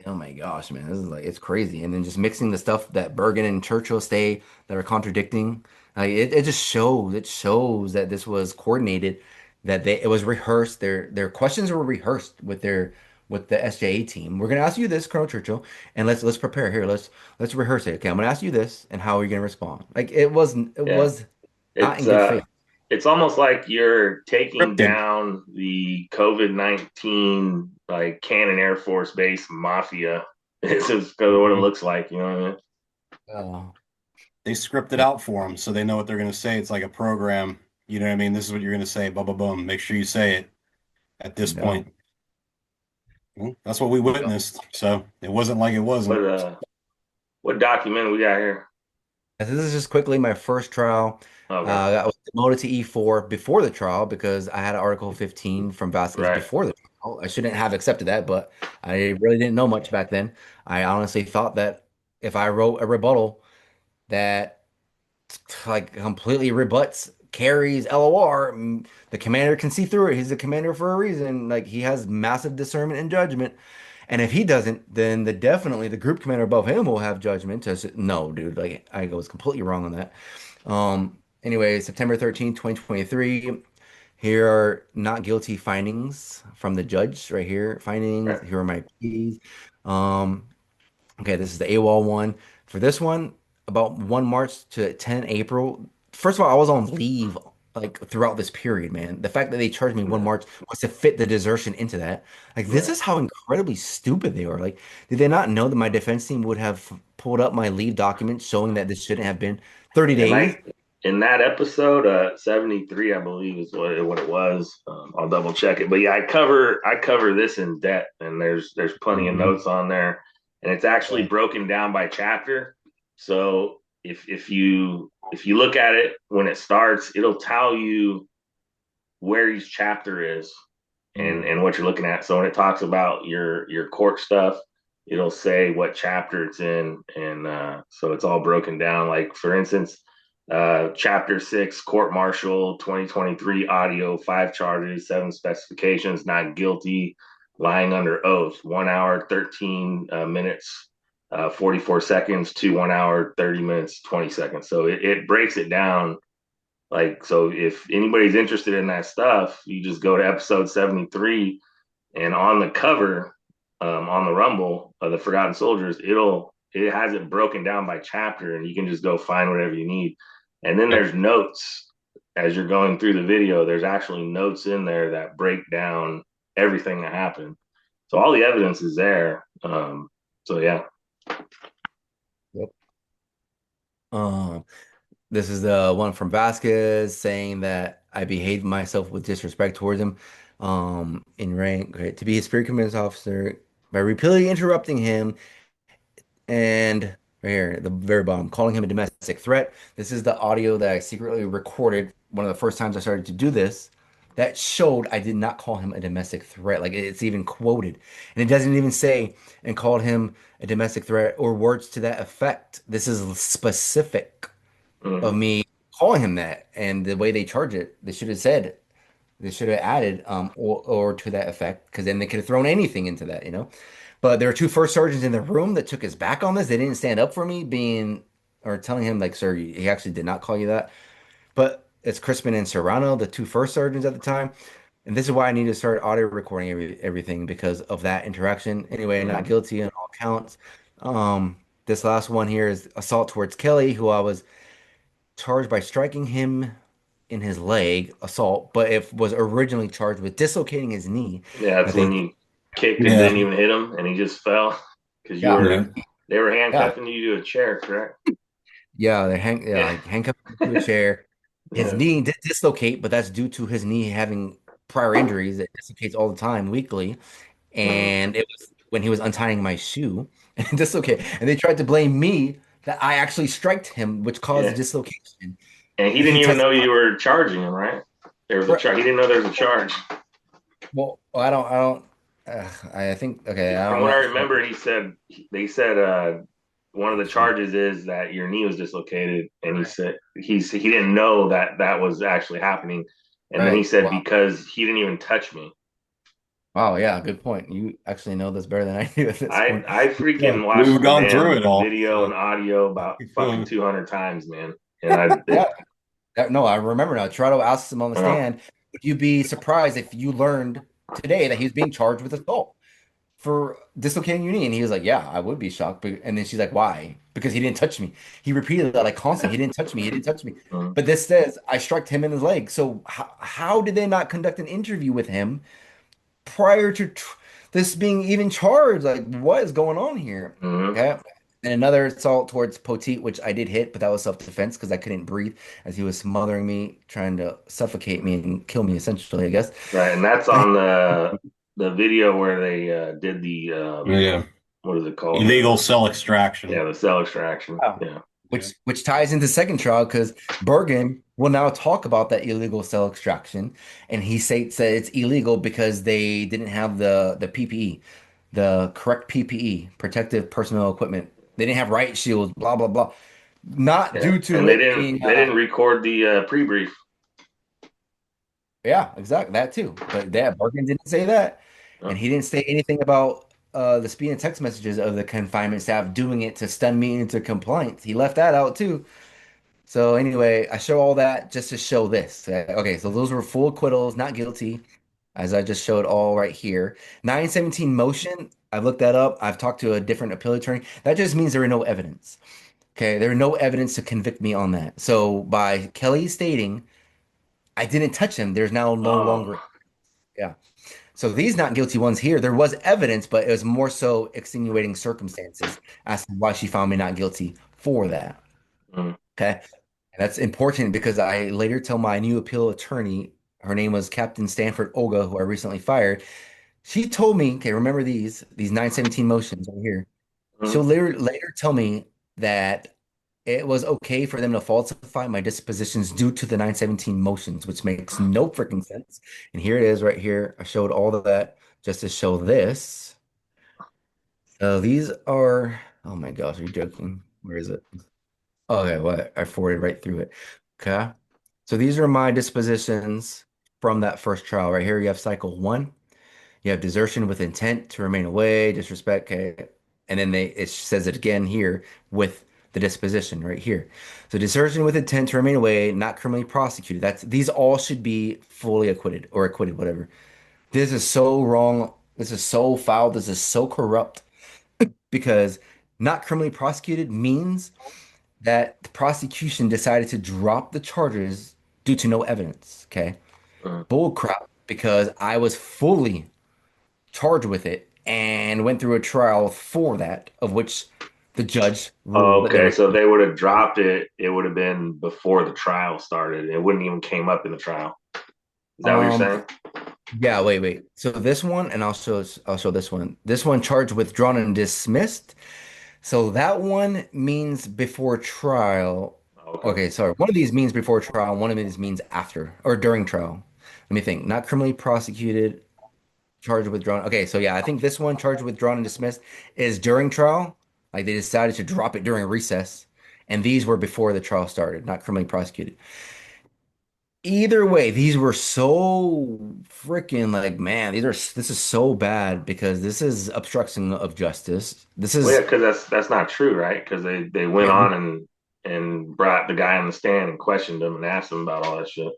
Oh my gosh, man, this is like it's crazy. And then just mixing the stuff that Bergen and Churchill say that are contradicting, like it just shows. It shows that this was coordinated, that it was rehearsed. Their questions were rehearsed with the SJA team. We're gonna ask you this, Colonel Churchill, and let's prepare here. Let's rehearse it. Okay, I'm gonna ask you this, and how are you gonna respond? Like it Yeah. was not It's in good faith. it's almost like you're taking Scripted. down the COVID-19 like Cannon Air Force Base mafia. It's just kind of what it Mhm. looks like, you know what I mean? Oh, They script it out for them so they know what they're going to say. It's like a program. You know what I mean? This is what you're going to say. Blah, blah, boom. Make sure you say it at this no. point. Well, that's what we Yeah. witnessed. So it wasn't like it What wasn't. what document we got here? This is just quickly my first trial. Okay, I was demoted to E4 before the trial because I had Article 15 from Vasquez right. before the trial. I shouldn't have accepted that, but I really didn't know much back then. I honestly thought that if I wrote a rebuttal that like completely rebuts Carrie's LOR, the commander can see through it. He's the commander for a reason. Like he has massive discernment and judgment. And if he doesn't, then definitely the group commander above him will have judgment to say, no, dude, like I was completely wrong on that. Anyway, September 13th, 2023. Here are not guilty findings from the judge right here. Findings. Right. Here are my keys. Um, Okay, this is the AWOL one. For this one, about 1 March to 10 April. First of all, I was on leave like throughout this period, man. The fact that they charged me 1 Yeah, March was to fit the desertion into that. Like, this right. is how incredibly stupid they are. Like, did they not know that my defense team would have pulled up my leave documents showing that this shouldn't have been 30 And days? like in that episode, 73, I believe is what it was. I'll double check it. But yeah, I cover this in depth, and there's plenty of Mhm. notes on there, and it's actually Yeah. broken down by chapter. So if you look at it when it starts, it'll tell you where each chapter is Mm. and what you're looking at. So when it talks about your court stuff, it'll say what chapter it's in, and so it's all broken down. Like for instance, chapter 6, court martial, 2023 audio, 5 charges, 7 specifications, not guilty, lying under oath, 1 hour 13 minutes. 44 seconds to 1 hour 30 minutes 20 seconds. So it breaks it down like, so if anybody's interested in that stuff, you just go to episode 73, and on the cover, on the Rumble of the Forgotten Soldiers, it has it broken down by chapter, and you can just go find whatever you need. And then Yep. there's notes as you're going through the video. There's actually notes in there that break down everything that happened. So all the evidence is there. So yeah, Yep. Um, This is the one from Vasquez saying that I behaved myself with disrespect towards him in rank, right, to be his spirit command officer by repeatedly interrupting him and right here, the very bottom, calling him a domestic threat. This is the audio that I secretly recorded one of the first times I started to do this that showed I did not call him a domestic threat. Like it's even quoted. And it doesn't even say and called him a domestic threat or words to that effect. This is specific of mm-hmm. me calling him that, and the way they charge it, they should have added or to that effect, because then they could have thrown anything into that. But there were two first sergeants in the room that took his back on this. They didn't stand up for me being or telling him like, sir, he actually did not call you that. But it's Crispin and Serrano, the two first sergeants at the time. And this is why I need to start audio recording everything because of that interaction. Anyway, not Mm-hmm. guilty on all counts. This last one here is assault towards Kelly, who I was charged by striking him in his leg, assault, but it was originally charged with dislocating his knee. Yeah, I that's when think you kicked and Yeah. didn't even hit him, and he just fell because you Yeah, were Yeah. they were yeah, handcuffing you to a chair, correct? yeah. Yeah, Yeah, like handcuffed him to a chair. His yeah. knee did dislocate, but that's due to his knee having prior injuries. It dislocates all the time, weekly. Mm, And it was when he was untying my shoe, and it dislocated. And they tried to blame me that I actually striked him, which caused the yeah. dislocation. And he And didn't he even know testified. you were charging him, right? There was a charge. He didn't know there was a charge. Well, I don't. I think okay. From I'm what I not sure. remember, they said one of the charges is that your knee was dislocated, and he said he didn't know that that was actually happening, and then he Right. said Wow. because he didn't even touch me. Wow. Yeah. Good point. You actually know this better than I do at this point. I Yeah. freaking watched We've the gone through damn it all. video and So audio about fucking uh, 200 times, man. And I Yeah. it, No, I remember now. Toronto asked him on the uh, stand, would you be surprised if you learned today that he was being charged with assault for dislocating your knee? And he was like, yeah, I would be shocked. And then she's like, why? Because he didn't touch me. He repeated that like constantly. He didn't touch me. He didn't touch me. uh, But this says I struck him in his leg. So how did they not conduct an interview with him prior to this being even charged? Like, what is going on here? uh, Okay. And another assault towards Poteet, which I did hit, but that was self-defense because I couldn't breathe as he was smothering me, trying to suffocate me and kill me, essentially, I guess. right. And that's But on the video where they did the yeah. what is it called? Illegal cell extraction. Yeah, the cell extraction. yeah. Yeah. Which ties into second trial because Bergen will now talk about that illegal cell extraction, and he states that it's illegal because they didn't have the PPE, the correct PPE, protective personal equipment. They didn't have riot shields, blah blah blah. Not Yeah. due And to it being they didn't record the pre-brief. yeah, exactly that too. But that Bergen didn't say that, Uh, and he didn't say anything about the speed and text messages of the confinement staff doing it to stun me into compliance. He left that out too. So anyway, I show all that just to show this. Okay, so those were full acquittals, not guilty, as I just showed all right here. 917 motion, I've looked that up. I've talked to a different appeal attorney. That just means there are no evidence. Okay, there are no evidence to convict me on that. So by Kelly stating I didn't touch him, there's now no oh. longer, yeah. So these not guilty ones here, there was evidence, but it was more so extenuating circumstances as to why she found me not guilty for that. Mm, Okay. And that's important because I later tell my new appeal attorney, her name was Captain Stanford Olga, who I recently fired. She told me, okay, remember these 917 motions right here. mm. She'll later tell me that it was okay for them to falsify my dispositions due to the 917 motions, which makes no freaking sense. And here it is right here. I showed all of that just to show this. So these are, oh my gosh, are you joking? Where is it? Okay, well, I forwarded right through it. Okay. So these are my dispositions from that first trial. Right here, you have cycle one. You have desertion with intent to remain away, disrespect, okay. And then it says it again here with the disposition right here. So desertion with intent to remain away, not criminally prosecuted. These all should be fully acquitted or acquitted, whatever. This is so wrong. This is so foul. This is so corrupt because not criminally prosecuted means that the prosecution decided to drop the charges due to no evidence. Okay. Mm. Bull crap, because I was fully charged with it and went through a trial for that, of which the judge Oh, ruled that there okay, was. so they would have dropped it. It would have been before the trial started. It wouldn't even came up in the trial. Is that what you're Um, saying? yeah, wait. So this one, and I'll show this one. This one charged withdrawn and dismissed. So that one means before trial. Oh, okay. Okay, sorry. One of these means before trial, one of these means after or during trial. Let me think. Not criminally prosecuted, charged withdrawn. Okay, so yeah, I think this one charged withdrawn and dismissed is during trial. Like they decided to drop it during recess, and these were before the trial started, not criminally prosecuted. Either way, these were so freaking like, man, this is so bad because this is obstruction of justice. This Well, yeah, is because that's not true, right? Because they went yeah, on and brought the guy on the stand and questioned him and asked him about all that shit.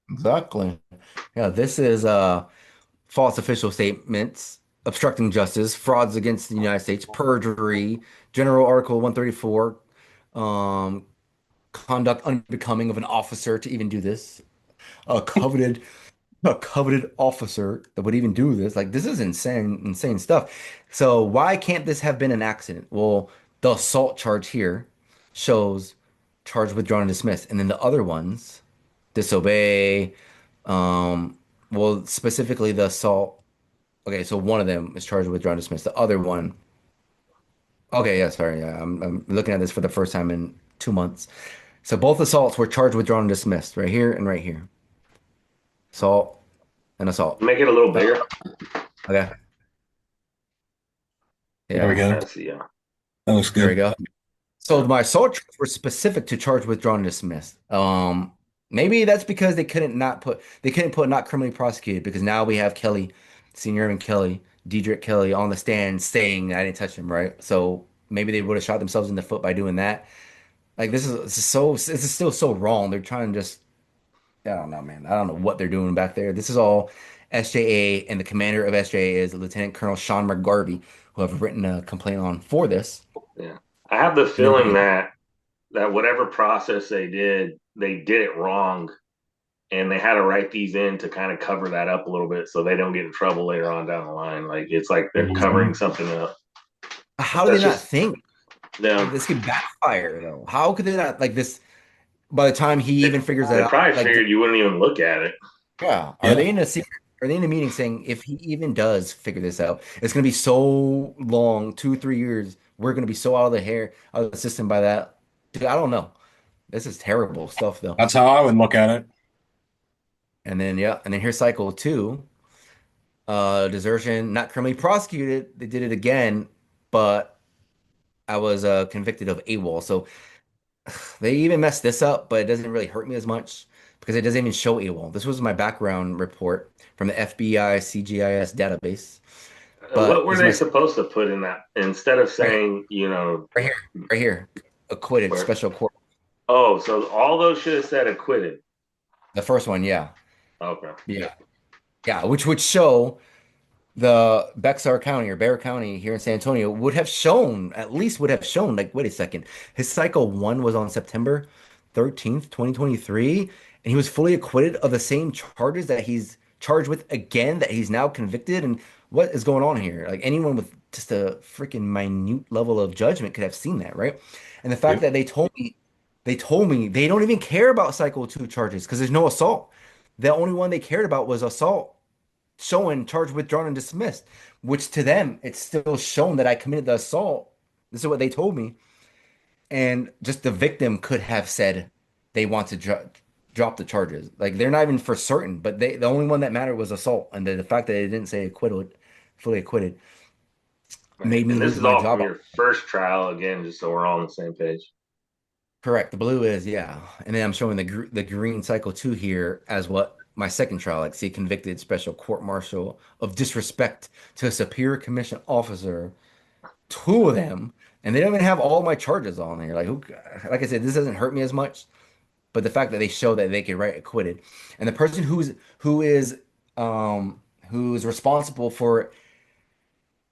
exactly. Yeah, this is false official statements, obstructing justice, frauds against the United States, perjury, General Article 134, um, conduct unbecoming of an officer to even do this, coveted. a coveted officer that would even do this. Like, this is insane, insane stuff. So why can't this have been an accident? Well, the assault charge here shows charge withdrawn and dismissed, and then the other ones disobey. Um, well, specifically the assault. Okay, so one of them is charged with withdrawn and dismissed. The other one. Okay, yeah, sorry, yeah, I'm looking at this for the first time in 2 months. So both assaults were charged, withdrawn, and dismissed, right here and right here. Assault and assault. Make it a little Uh, bigger. okay. There we Yeah, go. I see. Yeah. That looks there we good. go. So my assault charges were specific to charge withdrawn and dismissed. Maybe that's because they couldn't put not criminally prosecuted because now we have Kelly, Senior Irvin Kelly, Dedrick Kelly on the stand saying I didn't touch him, right? So maybe they would have shot themselves in the foot by doing that. Like this is still so wrong. They're trying to just I don't know, man. I don't know what they're doing back there. This is all SJA, and the commander of SJA is Lieutenant Colonel Sean McGarvey, who have written a complaint on for this. Yeah. I have the And then feeling that whatever process they did it wrong, and they had to write these in to kind of cover that up a little bit so they don't get in trouble later on down the line. Like it's like they're covering Mhm. something up. how do they That's not just think like them. this could backfire though? How could they not like this by the time he They, even figures that they out? probably Like, figured you wouldn't even look at it. yeah, are Yeah. they in a secret? Are they in a meeting saying if he even does figure this out, it's gonna be so long, 2, 3 years, we're gonna be so out of the system by that. Dude, I don't know. This is terrible stuff though. That's how I would look at it. And then yeah, and then here's cycle two. Desertion, not criminally prosecuted. They did it again, but I was convicted of AWOL. So they even messed this up, but it doesn't really hurt me as much because it doesn't even show AWOL. This was my background report from the FBI CGIS database, What but were this is they my supposed to put in that instead of right, saying, right here, right here, acquitted, where? special court. Oh, so all those should have said acquitted. The first one, yeah, Okay. yeah, yeah, which would show the Bexar County or Bexar County here in San Antonio would have shown, at least would have shown, like, wait a second, his cycle one was on September 13th, 2023, and he was fully acquitted of the same charges that he's charged with again, that he's now convicted. And what is going on here? Like, anyone with just a freaking minute level of judgment could have seen that, right? And the fact Yep. that they told me they don't even care about cycle two charges because there's no assault. The only one they cared about was assault showing charged, withdrawn, and dismissed, which to them, it's still shown that I committed the assault. This is what they told me. And just the victim could have said they want to drop the charges. Like they're not even for certain, but the only one that mattered was assault. And the fact that they didn't say acquitted, fully acquitted, Right. made me And this lose is my all job. from your first trial again, just so we're all on the same page. Correct. The blue is, yeah. And then I'm showing the green cycle two here as what my second trial, like see convicted special court martial of disrespect to a superior commission officer, two of them, and they don't even have all my charges on there. Like who, like I said, this doesn't hurt me as much, but the fact that they show that they can write acquitted, and the person who's responsible for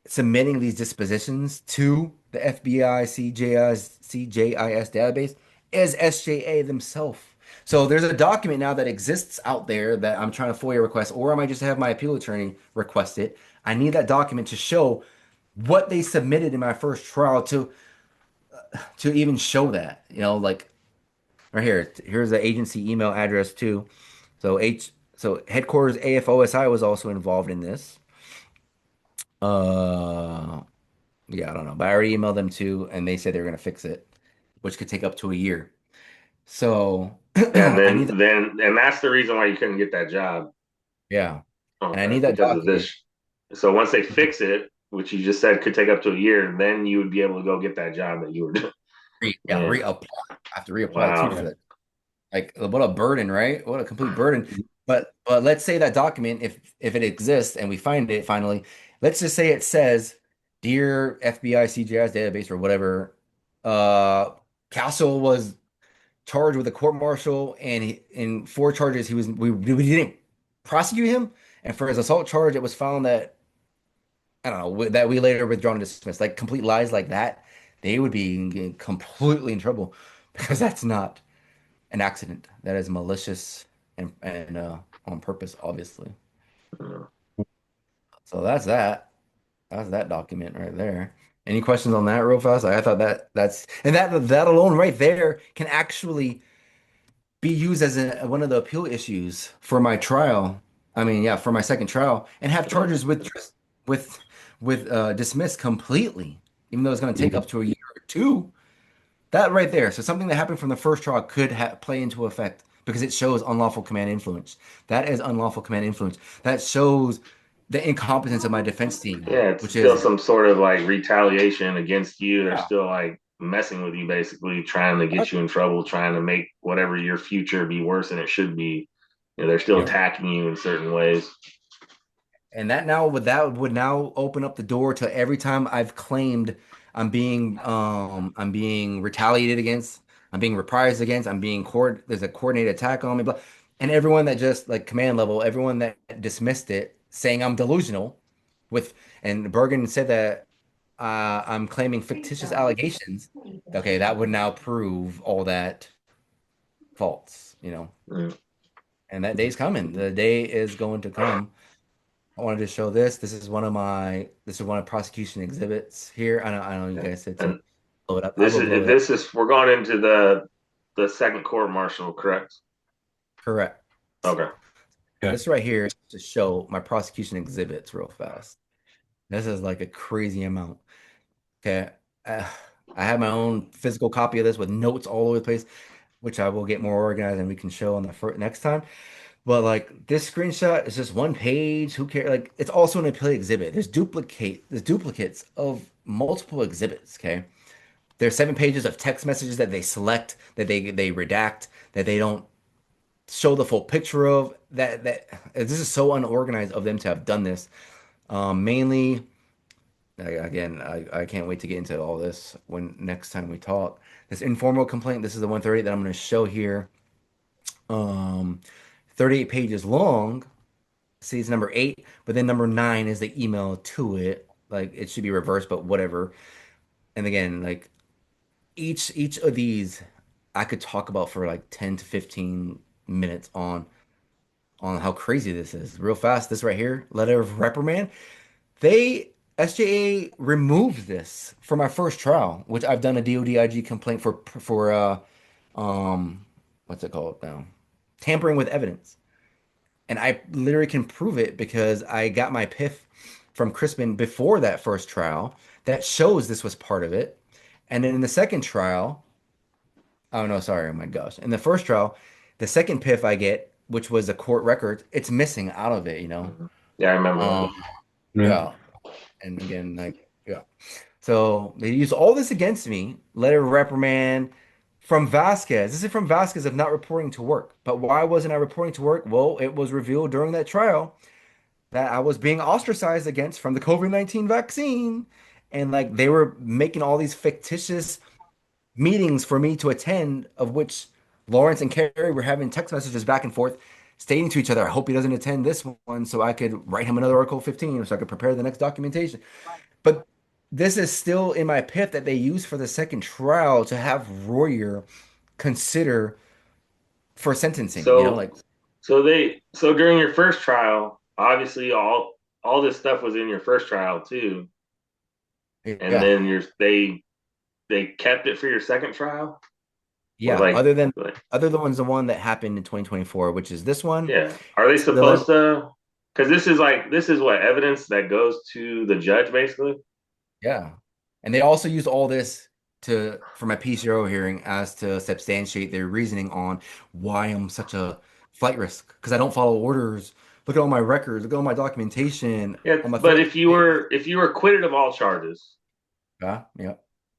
submitting these dispositions to the FBI CJIS database is SJA themselves. So there's a document now that exists out there that I'm trying to FOIA request, or I might just have my appeal attorney request it. I need that document to show what they submitted in my first trial to even show that. Like right here. Here's the agency email address too. So headquarters AFOSI was also involved in this. Uh Yeah, I don't know. But I already emailed them too, and they said they were gonna fix it, which could take up to a year. So And I need that. and that's the reason why you couldn't get that job. Yeah. And I Okay, need that because of document. this. So once they fix it, which you just said could take up to a year, then you would be able to go get that job that you were doing. Yeah, Man, reapply. I have to reapply too for wow. that. Like what a burden, right? What a complete burden. But let's say that document, if it exists and we find it finally, let's just say it says, "Dear FBI CGI's database" or whatever, uh Castle was charged with a court martial, and in four charges we didn't prosecute him, and for his assault charge it was found that I don't know that we later withdrawn and dismissed. Like complete lies like that, they would be completely in trouble because that's not an accident. That is malicious and on purpose, obviously. Uh, So that's that. That's that document right there. Any questions on that real fast? Like, I thought that's and that alone right there can actually be used as one of the appeal issues for my trial. I mean, yeah, for my second trial, and have charges with dismissed completely, even though it's going to take Mhm. up to a year or two. That right there. So something that happened from the first trial could play into effect because it shows unlawful command influence. That is unlawful command influence. That shows the incompetence of my defense team, yeah, it's which still is some sort of like retaliation against you. They're yeah, still like messing with you, basically trying to get you in trouble, trying to make whatever your future be worse than it should be. You know, they're still Yep. attacking you in certain ways. and that would now open up the door to every time I've claimed I'm being retaliated against, I'm being reprised against, there's a coordinated attack on me, blah. And everyone that just like command level, everyone that dismissed it, saying I'm delusional with and Bergen said that I'm claiming fictitious allegations. Okay, that would now prove all that false. Mm. And that day's coming. The day is going to come. I wanted to show this. This is one of prosecution exhibits here. I know you guys said to And blow it up. I this will blow is it up. this is we're going into the second court martial, correct? Correct. Okay. Okay. This right here is to show my prosecution exhibits real fast. This is like a crazy amount. Okay. Uh, I have my own physical copy of this with notes all over the place, which I will get more organized and we can show on the next time. But like this screenshot is just one page. Who cares? Like it's also an appeal exhibit. There's duplicates of multiple exhibits. Okay. There's 7 pages of text messages that they select, that they redact, that they don't show the full picture of. That this is so unorganized of them to have done this. Mainly, again, I can't wait to get into all this when next time we talk. This informal complaint. This is the 130 that I'm going to show here. Um, 38 pages long. See, it's number 8, but then number 9 is the email to it. Like it should be reversed, but whatever. And again, like each of these I could talk about for like 10 to 15 minutes on how crazy this is. Real fast, this right here, letter of reprimand. They SJA removed this for my first trial, which I've done a DODIG complaint for um what's it called now? Tampering with evidence. And I literally can prove it because I got my PIF from Crispin before that first trial that shows this was part of it. And then in the second trial, oh no, sorry, oh my gosh. In the first trial, the second PIF I get, which was a court record, it's missing out of it. Mhm. Yeah, I remember that. Um, Yeah. yeah. And again, like, yeah. So they use all this against me, letter of reprimand from Vasquez. This is from Vasquez of not reporting to work. But why wasn't I reporting to work? Well, it was revealed during that trial that I was being ostracized against from the COVID-19 vaccine. And like they were making all these fictitious meetings for me to attend, of which Lawrence and Carrie were having text messages back and forth, stating to each other, I hope he doesn't attend this one so I could write him another Article 15 so I could prepare the next documentation. But this is still in my PIF that they use for the second trial to have Royer consider for sentencing, So like, so during your first trial, obviously all this stuff was in your first trial too, and yeah. then they kept it for your second trial, or Yeah, like other than the one that happened in 2024, which is this one. yeah, are they The one supposed to? Because this is what evidence that goes to the judge basically. Yeah. And they also use all this to for my PCO hearing as to substantiate their reasoning on why I'm such a flight risk because I don't follow orders. Look at all my records, look at all my documentation Yeah, on my but field. if you were acquitted of all charges, Yeah, yeah.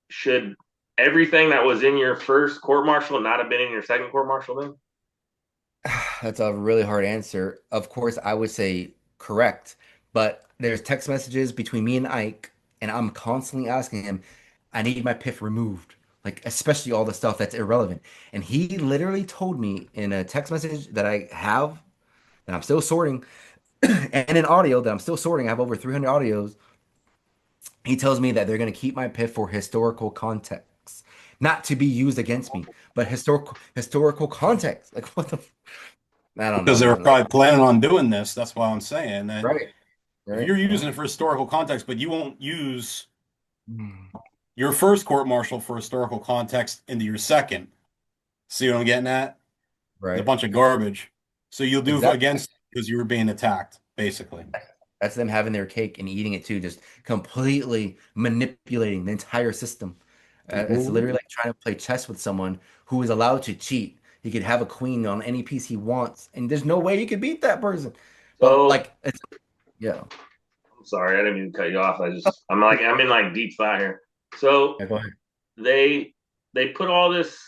should everything that was in your first court martial not have been in your second court martial then? That's a really hard answer. Of course, I would say correct, but there's text messages between me and Ike, and I'm constantly asking him, I need my PIF removed, like especially all the stuff that's irrelevant. And he literally told me in a text message that I have that I'm still sorting, and in audio that I'm still sorting. I have over 300 audios. He tells me that they're going to keep my PIF for historical context, not to be used against me, but historical context. Like what the? I don't Because know, they were man. Like, probably planning on doing this. That's why I'm saying that right, if right. you're using it for historical context, but you won't use Mm. your first court martial for historical context into your second. See what I'm getting at? It's a Right. bunch of garbage. So you'll do Exactly. against because you were being attacked, basically. That's them having their cake and eating it too, just completely manipulating the entire system. It's literally like trying to play chess with someone who is allowed to cheat. He could have a queen on any piece he wants, and there's no way you could beat that person. But So like, it's yeah. I'm sorry, I didn't mean to cut you off. I'm in like deep thought here. So Yeah, go ahead. they they put all this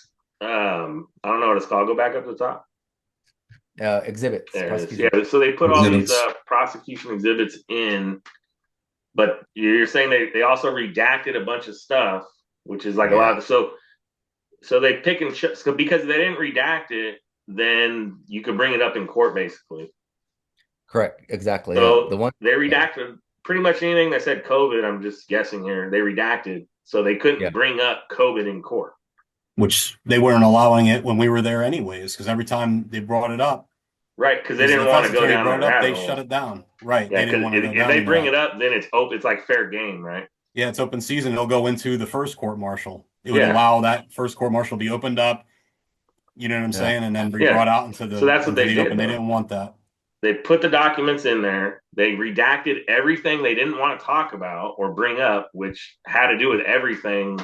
I don't know what it's called. Go back up to the top. Exhibits, There it is. prosecution. Yeah, so they put all these Exhibits. prosecution exhibits in, but you're saying they also redacted a bunch of stuff, which is like a lot Yeah, of so they pick and choose because they didn't redact it, then you could bring it up in court basically. correct. Exactly. Yeah. So The one, they yeah, redacted pretty much anything that said COVID. I'm just guessing here. They redacted, so they yeah, couldn't bring up COVID in court. Which they weren't allowing it when we were there anyways, because every time they brought it up, Right, because they because the didn't want defense to go attorney down brought that it up, rabbit they shut hole. it down. Right. Yeah, They didn't because want to go if down they into bring it that. up, then it's open. It's like fair game, right? Yeah, it's open season. It'll go into the first court martial. It would Yeah, allow that first court martial to be opened up, you know what I'm yeah. saying, and then be yeah. brought out So that's what into they the did, open. They though. didn't want that. They put the documents in there. They redacted everything they didn't want to talk about or bring up, which had to do with everything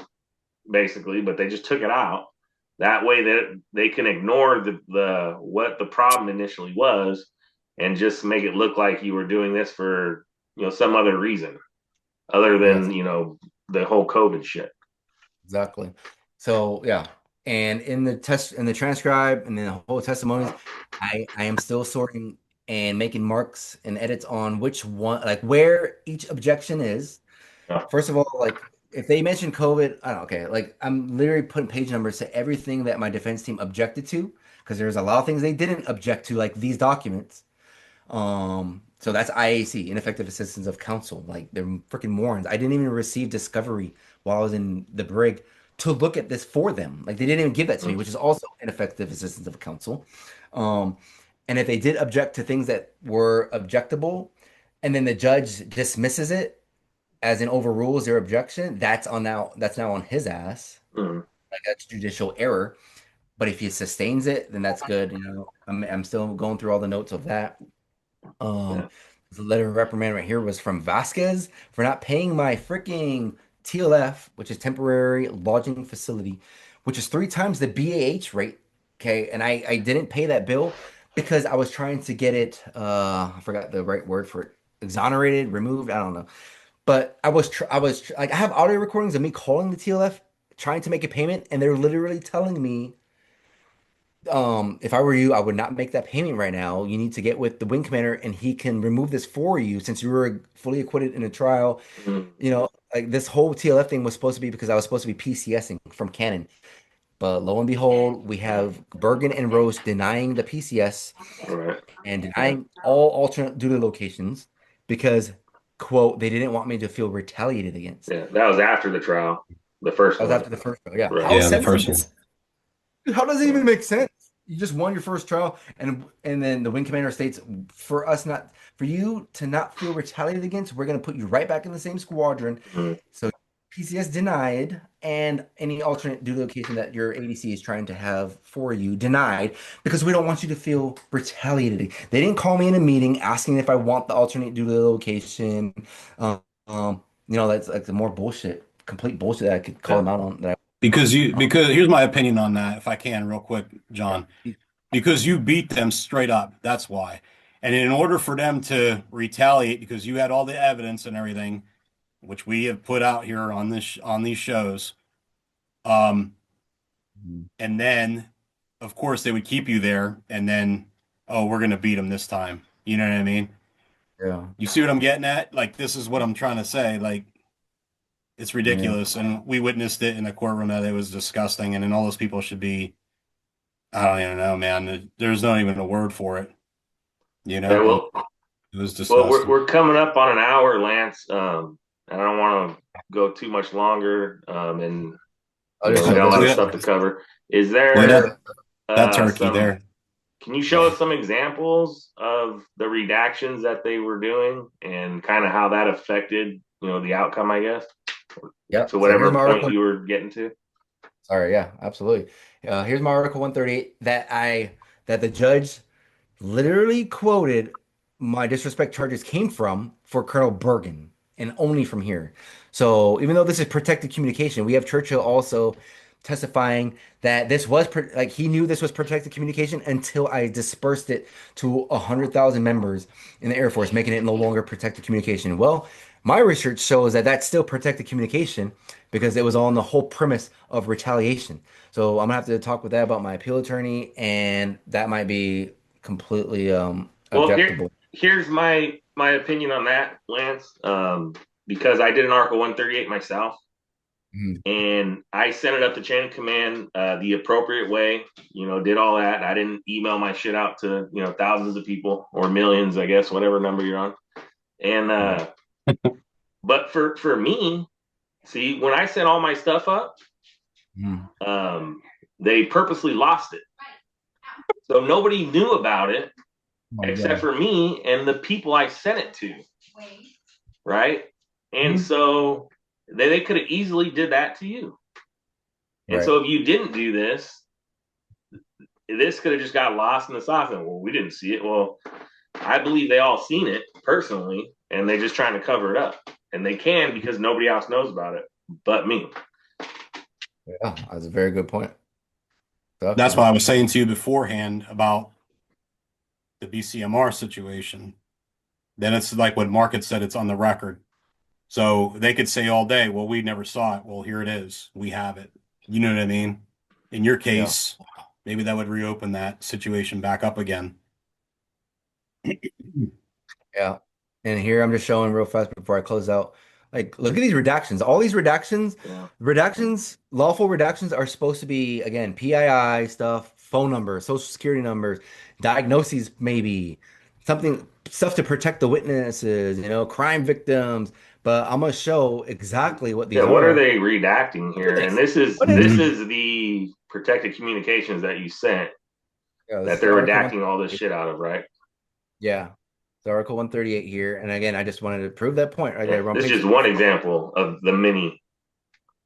basically, but they just took it out. That way that they can ignore the what the problem initially was and just make it look like you were doing this for some other reason other than Yes. the whole COVID shit. Exactly. So yeah, and in the transcribe and the whole testimonies, I am still sorting and making marks and edits on which one, like where each objection is. Yeah. First of all, like if they mention COVID, I don't okay, like I'm literally putting page numbers to everything that my defense team objected to because there's a lot of things they didn't object to, like these documents. So that's IAC, ineffective assistance of counsel. Like they're freaking morons. I didn't even receive discovery while I was in the brig to look at this for them. Like they didn't even give that to me, which is also ineffective assistance of counsel. Um, and if they did object to things that were objectable, and then the judge dismisses it as in overrules their objection, that's now on his ass. Mm. Like that's judicial error. But if he sustains it, then that's good. You know, I'm still going through all the notes of that. Yeah. The letter of reprimand right here was from Vasquez for not paying my freaking TLF, which is temporary lodging facility, which is 3 times the BAH rate. Okay, and I didn't pay that bill because I was trying to get it. I forgot the right word for it. Exonerated, removed. I don't know. But like I have audio recordings of me calling the TLF trying to make a payment, and they're literally telling me if I were you, I would not make that payment right now. You need to get with the wing commander and he can remove this for you since you were fully acquitted in a trial. Mm. You know, like this whole TLF thing was supposed to be because I was supposed to be PCSing from Canon. But lo and behold, we have Bergen and Rose denying the PCS All right. and denying all alternate duty locations because, quote, they didn't want me to feel retaliated against. Yeah, that was after the trial, the first That was one. after the first trial. Yeah. Right. How Yeah, the first sensible. one. How does it even make sense? You just won your first trial, and then the wing commander states, for you to not feel retaliated against, we're gonna put you right back in the same squadron. Mm. So PCS denied, and any alternate duty location that your ADC is trying to have for you denied because we don't want you to feel retaliated. They didn't call me in a meeting asking if I want the alternate duty location. That's like the more bullshit, complete bullshit that I could call Yeah. them out on. Because here's my opinion on that, if I can, real quick, John. Yeah. Because you beat them straight up. That's why. And in order for them to retaliate, because you had all the evidence and everything, which we have put out here on these shows, and then of course they would keep you there, and then oh, we're gonna beat them this time. You know what I mean? Yeah. You see what I'm getting at? Like this is what I'm trying to say. Like it's Yeah. ridiculous, and we witnessed it in a courtroom that it was disgusting, and then all those people should be. I don't even know, man. There's not even a word for it. You Yeah. know, it was Well, disgusting. we're coming up on an hour, Lance. I don't want to go too much longer. And we got a lot of stuff to cover. Is Well, there that turkey some there. Can you show Yeah. us some examples of the redactions that they were doing and kind of how that affected, the outcome, I guess, Yeah. to So here's whatever my point article. you were getting to? Sorry, yeah, absolutely. Here's my article 138 that the judge literally quoted my disrespect charges came from for Colonel Bergen and only from here. So even though this is protected communication, we have Churchill also testifying that this was like he knew this was protected communication until I dispersed it to 100,000 members in the Air Force, making it no longer protected communication. Well, my research shows that that's still protected communication because it was on the whole premise of retaliation. So I'm gonna have to talk with that about my appeal attorney, and that might be completely Well, objectable. here's my opinion on that, Lance. Because I did an Article 138 myself, Mhm. and I sent it up the chain of command the appropriate way. Did all that. I didn't email my shit out to thousands of people or millions, I guess, whatever number you're on. And Right. but for me, see, when I sent all my stuff up, Mhm. um, they purposely lost it, so nobody knew about it Oh my except God. for me and the people I sent it to, right? And Mhm. so they could have easily did that to you. And Right. so if you didn't do this could have just got lost in the sauce. And well, we didn't see it. Well, I believe they all seen it personally, and they're just trying to cover it up. And they can because nobody else knows about it but me. Yeah, that's a very good point. That's what Definitely. I was saying to you beforehand about the BCMR situation. Then it's like what Mark had said, it's on the record. So they could say all day, well, we never saw it. Well, here it is. We have it. You know what I mean? In your Yeah. case, maybe that would reopen that situation back up again. Yeah. And here I'm just showing real fast before I close out. Like, look at these redactions. All these Yeah. lawful redactions are supposed to be, again, PII stuff, phone numbers, social security numbers, diagnoses, maybe stuff to protect the witnesses, crime victims. But I'm gonna show exactly what Yeah. these What are are. they redacting Look at here? And this. this is What is this Mhm. is the protected communications that you sent Yeah, this that is they're Article redacting all this 138. shit out of, right? Yeah. It's Article 138 here. And again, I just wanted to prove that point right Yeah. there. We're on This is page just one example of the many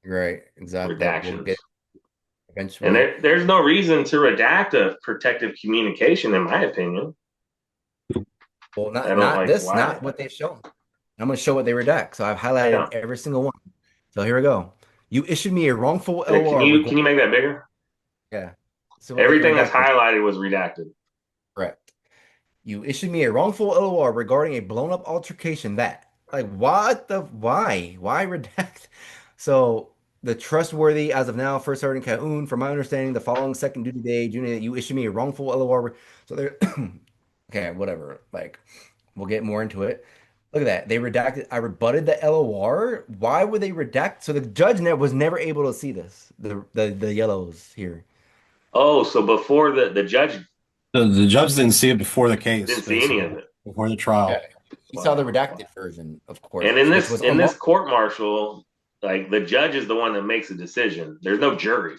right, exactly. We'll redactions. get And eventually. there's no reason to redact a protective communication, in my opinion. Well, I not don't not like this, why. not what they've shown. I'm gonna show what they redact. So I've highlighted Yeah. every single one. So here we go. You issued me a wrongful Yeah, Can LOR you regarding can you make that bigger? yeah. So what they can Everything that's redact this. highlighted was redacted. Correct. You issued me a wrongful LOR regarding a blown up altercation that like what the why redact? So the trustworthy as of now, First Sergeant Cahoon, from my understanding, the following second duty day, June 8th, you issued me a wrongful LOR. So they're okay, whatever. Like we'll get more into it. Look at that. They redacted. I rebutted the LOR. Why would they redact? So the judge was never able to see this. The yellows here. Oh, so before the judge The judge didn't see it before the case, didn't see any basically, of it. before the Yeah. trial. He saw the Wow. redacted version, of course, And in which this was in this unlawful. court martial, like the judge is the one that makes a decision. There's no jury,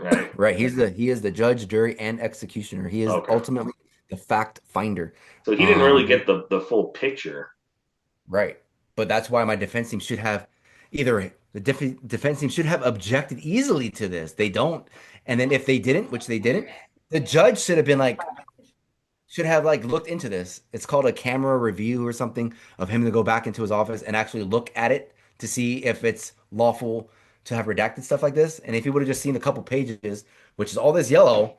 right? Right. He is the judge, jury, and executioner. He is Okay. ultimately the fact finder. So he didn't really Um, get the full picture. right. But that's why my defense team should have either defense team should have objected easily to this. They don't. And then if they didn't, which they didn't, the judge should have like looked into this. It's called a camera review or something of him to go back into his office and actually look at it to see if it's lawful to have redacted stuff like this. And if he would have just seen a couple pages, which is all this yellow,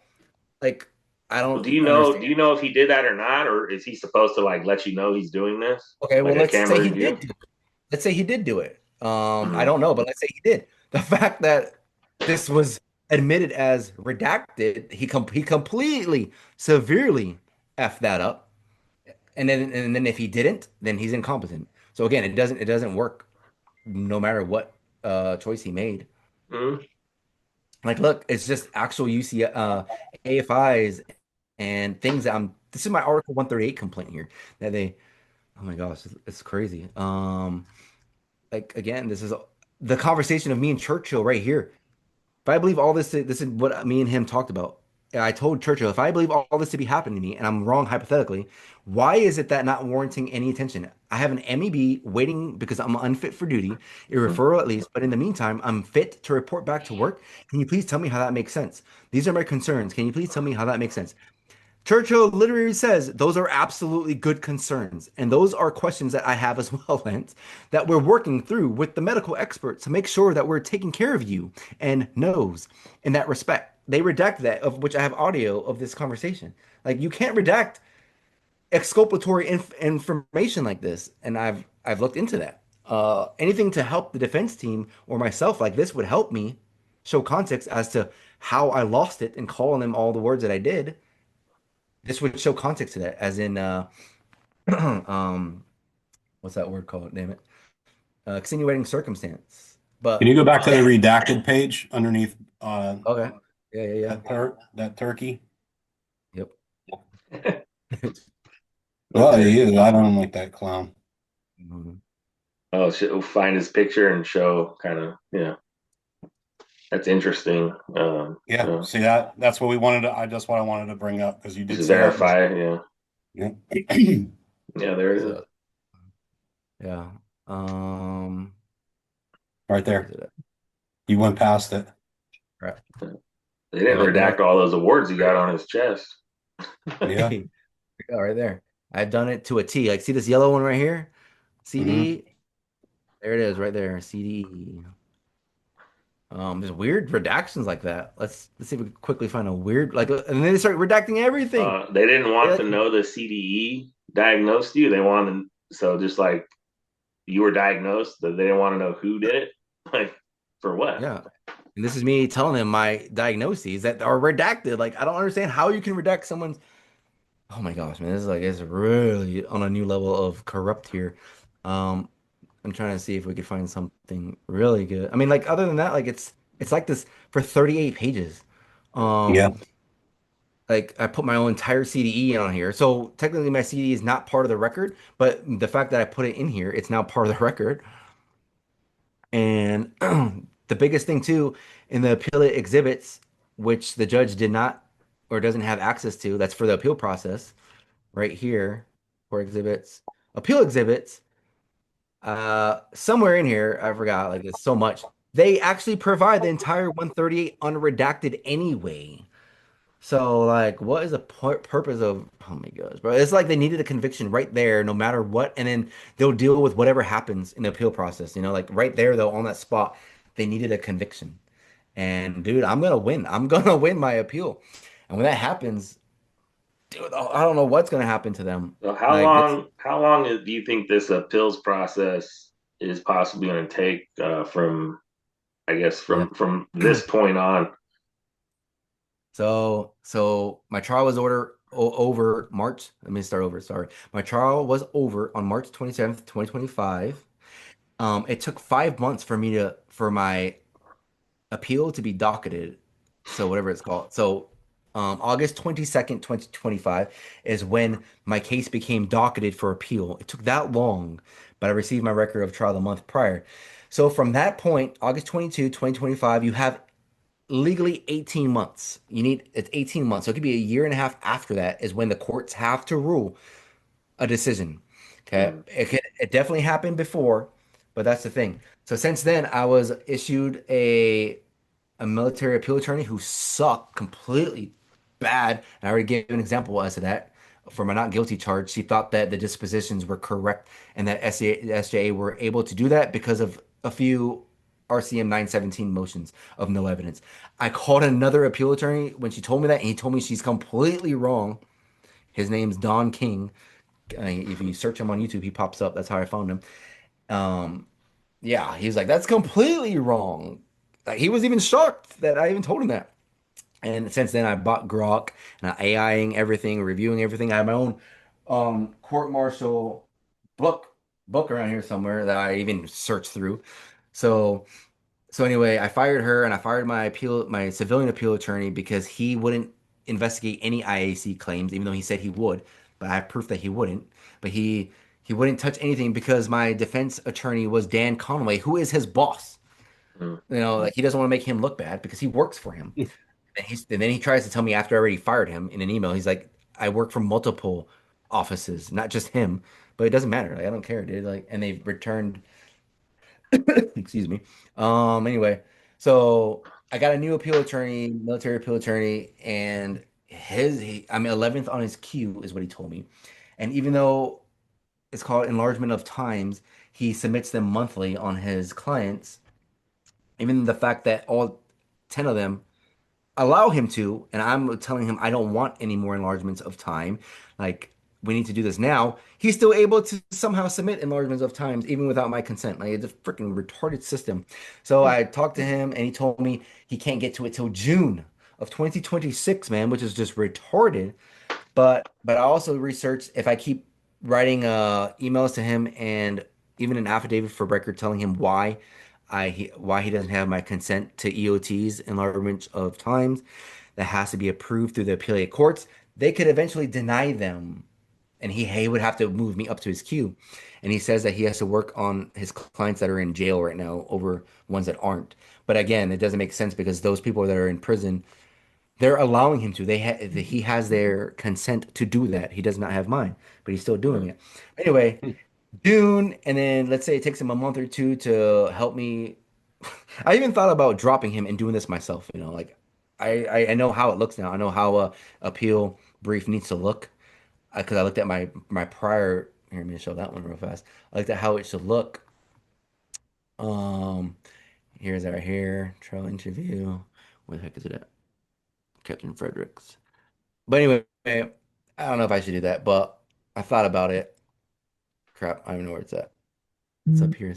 like I Well, don't do understand. you know if he did that or not, or is he supposed to like let you know he's doing this, Okay, like well a let's say camera he review? did do it. Let's say he did do it. I Mhm. don't know, but let's say he did. The fact that this was admitted as redacted, he completely severely effed that up. And then if he didn't, then he's incompetent. So again, it doesn't work no matter what choice he made. Mhm. Like, look, it's just actual UC AFIs and things that I'm. This is my Article 138 complaint here that they. Oh my gosh, it's crazy. Like again, this is the conversation of me and Churchill right here. But I believe all this is what me and him talked about. I told Churchill, if I believe all this to be happening to me and I'm wrong hypothetically, why is it that not warranting any attention? I have an MEB waiting because I'm unfit for duty, a referral at least, but in the meantime, I'm fit to report back to work. Can you please tell me how that makes sense? These are my concerns. Can you please tell me how that makes sense? Churchill literally says those are absolutely good concerns. And those are questions that I have as well, Lance, that we're working through with the medical experts to make sure that we're taking care of you and knows in that respect. They redact that, of which I have audio of this conversation. Like you can't redact exculpatory information like this. And I've looked into that. Anything to help the defense team or myself like this would help me show context as to how I lost it and calling them all the words that I did. This would show context to that, as in, um, what's that word called? Damn it. Extenuating circumstance. Can But you go back to the redacted page underneath okay. Yeah. that turkey? Yep. Well, he is. I don't like that clown. Mhm. Oh, we'll find his picture and show kind of, yeah, that's interesting. Yeah, see that's what we wanted to. That's what I wanted to bring up because you did Just say that. verify, yeah. Yeah. Yeah, there it is. Yeah. Right Where is there. it at? You went past it. Right. They didn't Right there. redact all those awards he got on his chest. Yeah. Oh, right there. I've done it to a T. Like, see this yellow one right here? Mm-hmm. CD. There it is, right there. CD. There's weird redactions like that. Let's see if we can quickly find a weird and then they start redacting everything. They didn't They want like, to know the CDE diagnosed you. They wanted, so just like you were diagnosed, they didn't want to know who did it. Like, for what? yeah. And this is me telling them my diagnoses that are redacted. Like, I don't understand how you can redact someone's. Oh my gosh, man, this is like it's really on a new level of corrupt here. Um, I'm trying to see if we could find something really good. I mean, like other than that, like it's like this for 38 pages. Yeah. Like I put my own entire CDE on here. So technically my CDE is not part of the record, but the fact that I put it in here, it's now part of the record. And the biggest thing too, in the appellate exhibits, which the judge did not or doesn't have access to, that's for the appeal process, right here, for exhibits, appeal exhibits, somewhere in here, I forgot, like it's so much. They actually provide the entire 138 unredacted anyway. So, like, what is the purpose of? Oh my gosh, bro! It's like they needed a conviction right there, no matter what, and then they'll deal with whatever happens in the appeal process. You know, like right there, though, on that spot, they needed a conviction. And dude, I'm gonna win. I'm gonna win my appeal. And when that happens, dude, I don't know what's gonna happen to them. So Like it's how long do you think this appeals process is possibly going to take from, I guess, yeah. from this point on? So my trial was over March. Let me start over. Sorry. My trial was over on March 27th, 2025. It took 5 months for my appeal to be docketed. So whatever it's called. So August 22nd, 2025 is when my case became docketed for appeal. It took that long, but I received my record of trial the month prior. So from that point, August 22, 2025, you have legally 18 months. It's 18 months. So it could be a year and a half after that is when the courts have to rule a decision. Okay. Mm. It definitely happened before, but that's the thing. So since then, I was issued a military appeal attorney who sucked completely bad. And I already gave an example as to that for my not guilty charge. She thought that the dispositions were correct and that SJA were able to do that because of a few RCM 917 motions of no evidence. I called another appeal attorney when she told me that, and he told me she's completely wrong. His name's Don King. If you search him on YouTube, he pops up. That's how I found him. Um, yeah, he's like, that's completely wrong. Like, he was even shocked that I even told him that. And since then, I bought Grok and I AIing everything, reviewing everything. I have my own court martial book book around here somewhere that I even searched through. So so anyway, I fired her and I fired my civilian appeal attorney because he wouldn't investigate any IAC claims, even though he said he would. But I have proof that he wouldn't. But he wouldn't touch anything because my defense attorney was Dan Conway, who is his boss. Mm. You know, like he doesn't want to make him look bad because he works for him. And then he tries to tell me after I already fired him in an email. He's like, I work for multiple offices, not just him, but it doesn't matter. Like, I don't care, dude. Like, and they've returned, excuse me. Anyway, so I got a new appeal attorney, military appeal attorney, and I'm 11th on his queue, is what he told me. And even though it's called enlargement of times, he submits them monthly on his clients. Even the fact that all 10 of them allow him to, and I'm telling him I don't want any more enlargements of time. Like, we need to do this now. He's still able to somehow submit enlargements of times even without my consent. Like, it's a freaking retarded system. So I talked to him and he told me he can't get to it till June of 2026, man, which is just retarded. But I also researched if I keep writing emails to him and even an affidavit for record telling him why he doesn't have my consent to EOTs, enlargement of times, that has to be approved through the appellate courts. They could eventually deny them, and he would have to move me up to his queue. And he says that he has to work on his clients that are in jail right now over ones that aren't. But again, it doesn't make sense because those people that are in prison, they're allowing him to. He has their consent to do that. He does not have mine, but he's still doing it. Anyway, June, and then let's say it takes him a month or two to help me. I even thought about dropping him and doing this myself. Like I know how it looks now. I know how a appeal brief needs to look because I looked at my prior. Here, let me show that one real fast. I looked at how it should look. Um, Here's our here trial interview. Where the heck is it at? Captain Fredericks. But anyway, I don't know if I should do that, but I thought about it. Crap, I don't even know where it's at. It's up here.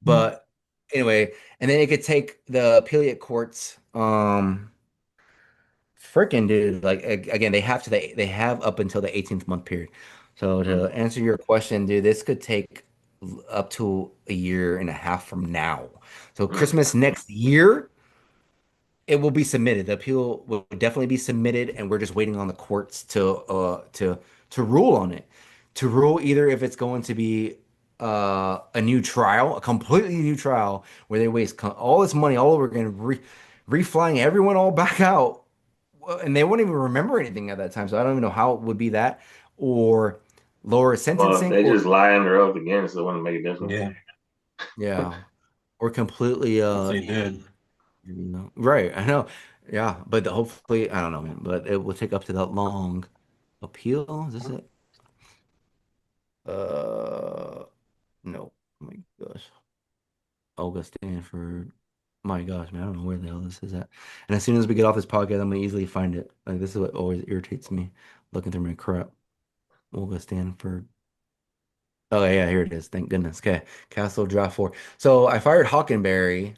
But anyway, and then it could take the appellate courts, freaking dude, like again, they have up until the 18th month period. So to answer your question, dude, this could take up to a year and a half from now. So Christmas next year, it will be submitted. The appeal will definitely be submitted, and we're just waiting on the courts to rule on it. To rule either if it's going to be a new trial, a completely new trial, where they waste all this money all over again, reflying everyone all back out, and they won't even remember anything at that time. So I don't even know how it would be that, or lower Well, sentencing, they or just lie under oath again, so it wouldn't make a difference. Yeah, yeah, or completely if they did. Right, I know. Yeah, but hopefully, I don't know, man, but it will take up to that long. Appeal? Is this it? No. Oh my gosh. Olga Stanford. My gosh, man, I don't know where the hell this is at. And as soon as we get off this podcast, I'm gonna easily find it. Like, this is what always irritates me, looking through my crap. Olga Stanford. Oh yeah, here it is. Thank goodness. Okay, Castle Draft 4. So I fired Hockenberry,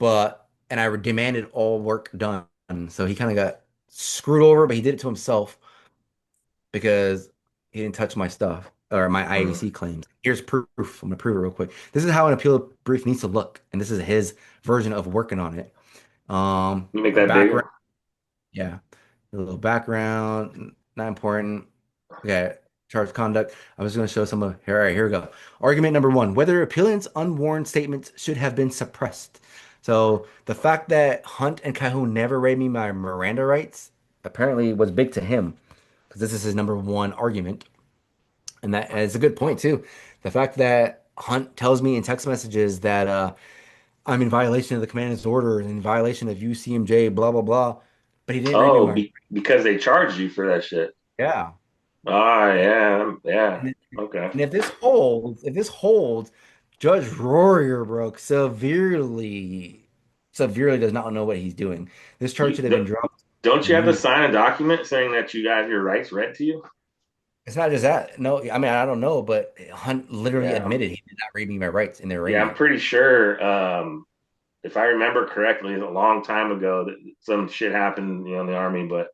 and I demanded all work done. So he kind of got screwed over, but he did it to himself because he didn't touch my stuff or my Mm. IAC claims. Here's proof. I'm gonna prove it real quick. This is how an appeal brief needs to look, and this is his version of working on it. You make A that background, bigger? yeah, a little background, not important. Okay, charge of conduct. I was going to show some of here. All right, here we go. Argument number one: whether appellant's unwarranted statements should have been suppressed. So the fact that Hunt and Cahoon never read me my Miranda rights apparently was big to him because this is his number one argument, and it's a good point too. The fact that Hunt tells me in text messages that I'm in violation of the commandant's order and in violation of UCMJ, blah blah blah, but he didn't read me Oh, my because they charged you for that shit. yeah. Ah, yeah, yeah. And, Okay. and if this holds, Judge Royer, bro, severely does not know what he's doing. This charge You should have been dropped don't you have to immediately. sign a document saying that you have your rights read to you? It's not just that. No, I mean I don't know, but Hunt literally Yeah, admitted he did not read me my rights in the yeah. I'm arraignment. pretty sure. If I remember correctly, a long time ago, that some shit happened, in the army. But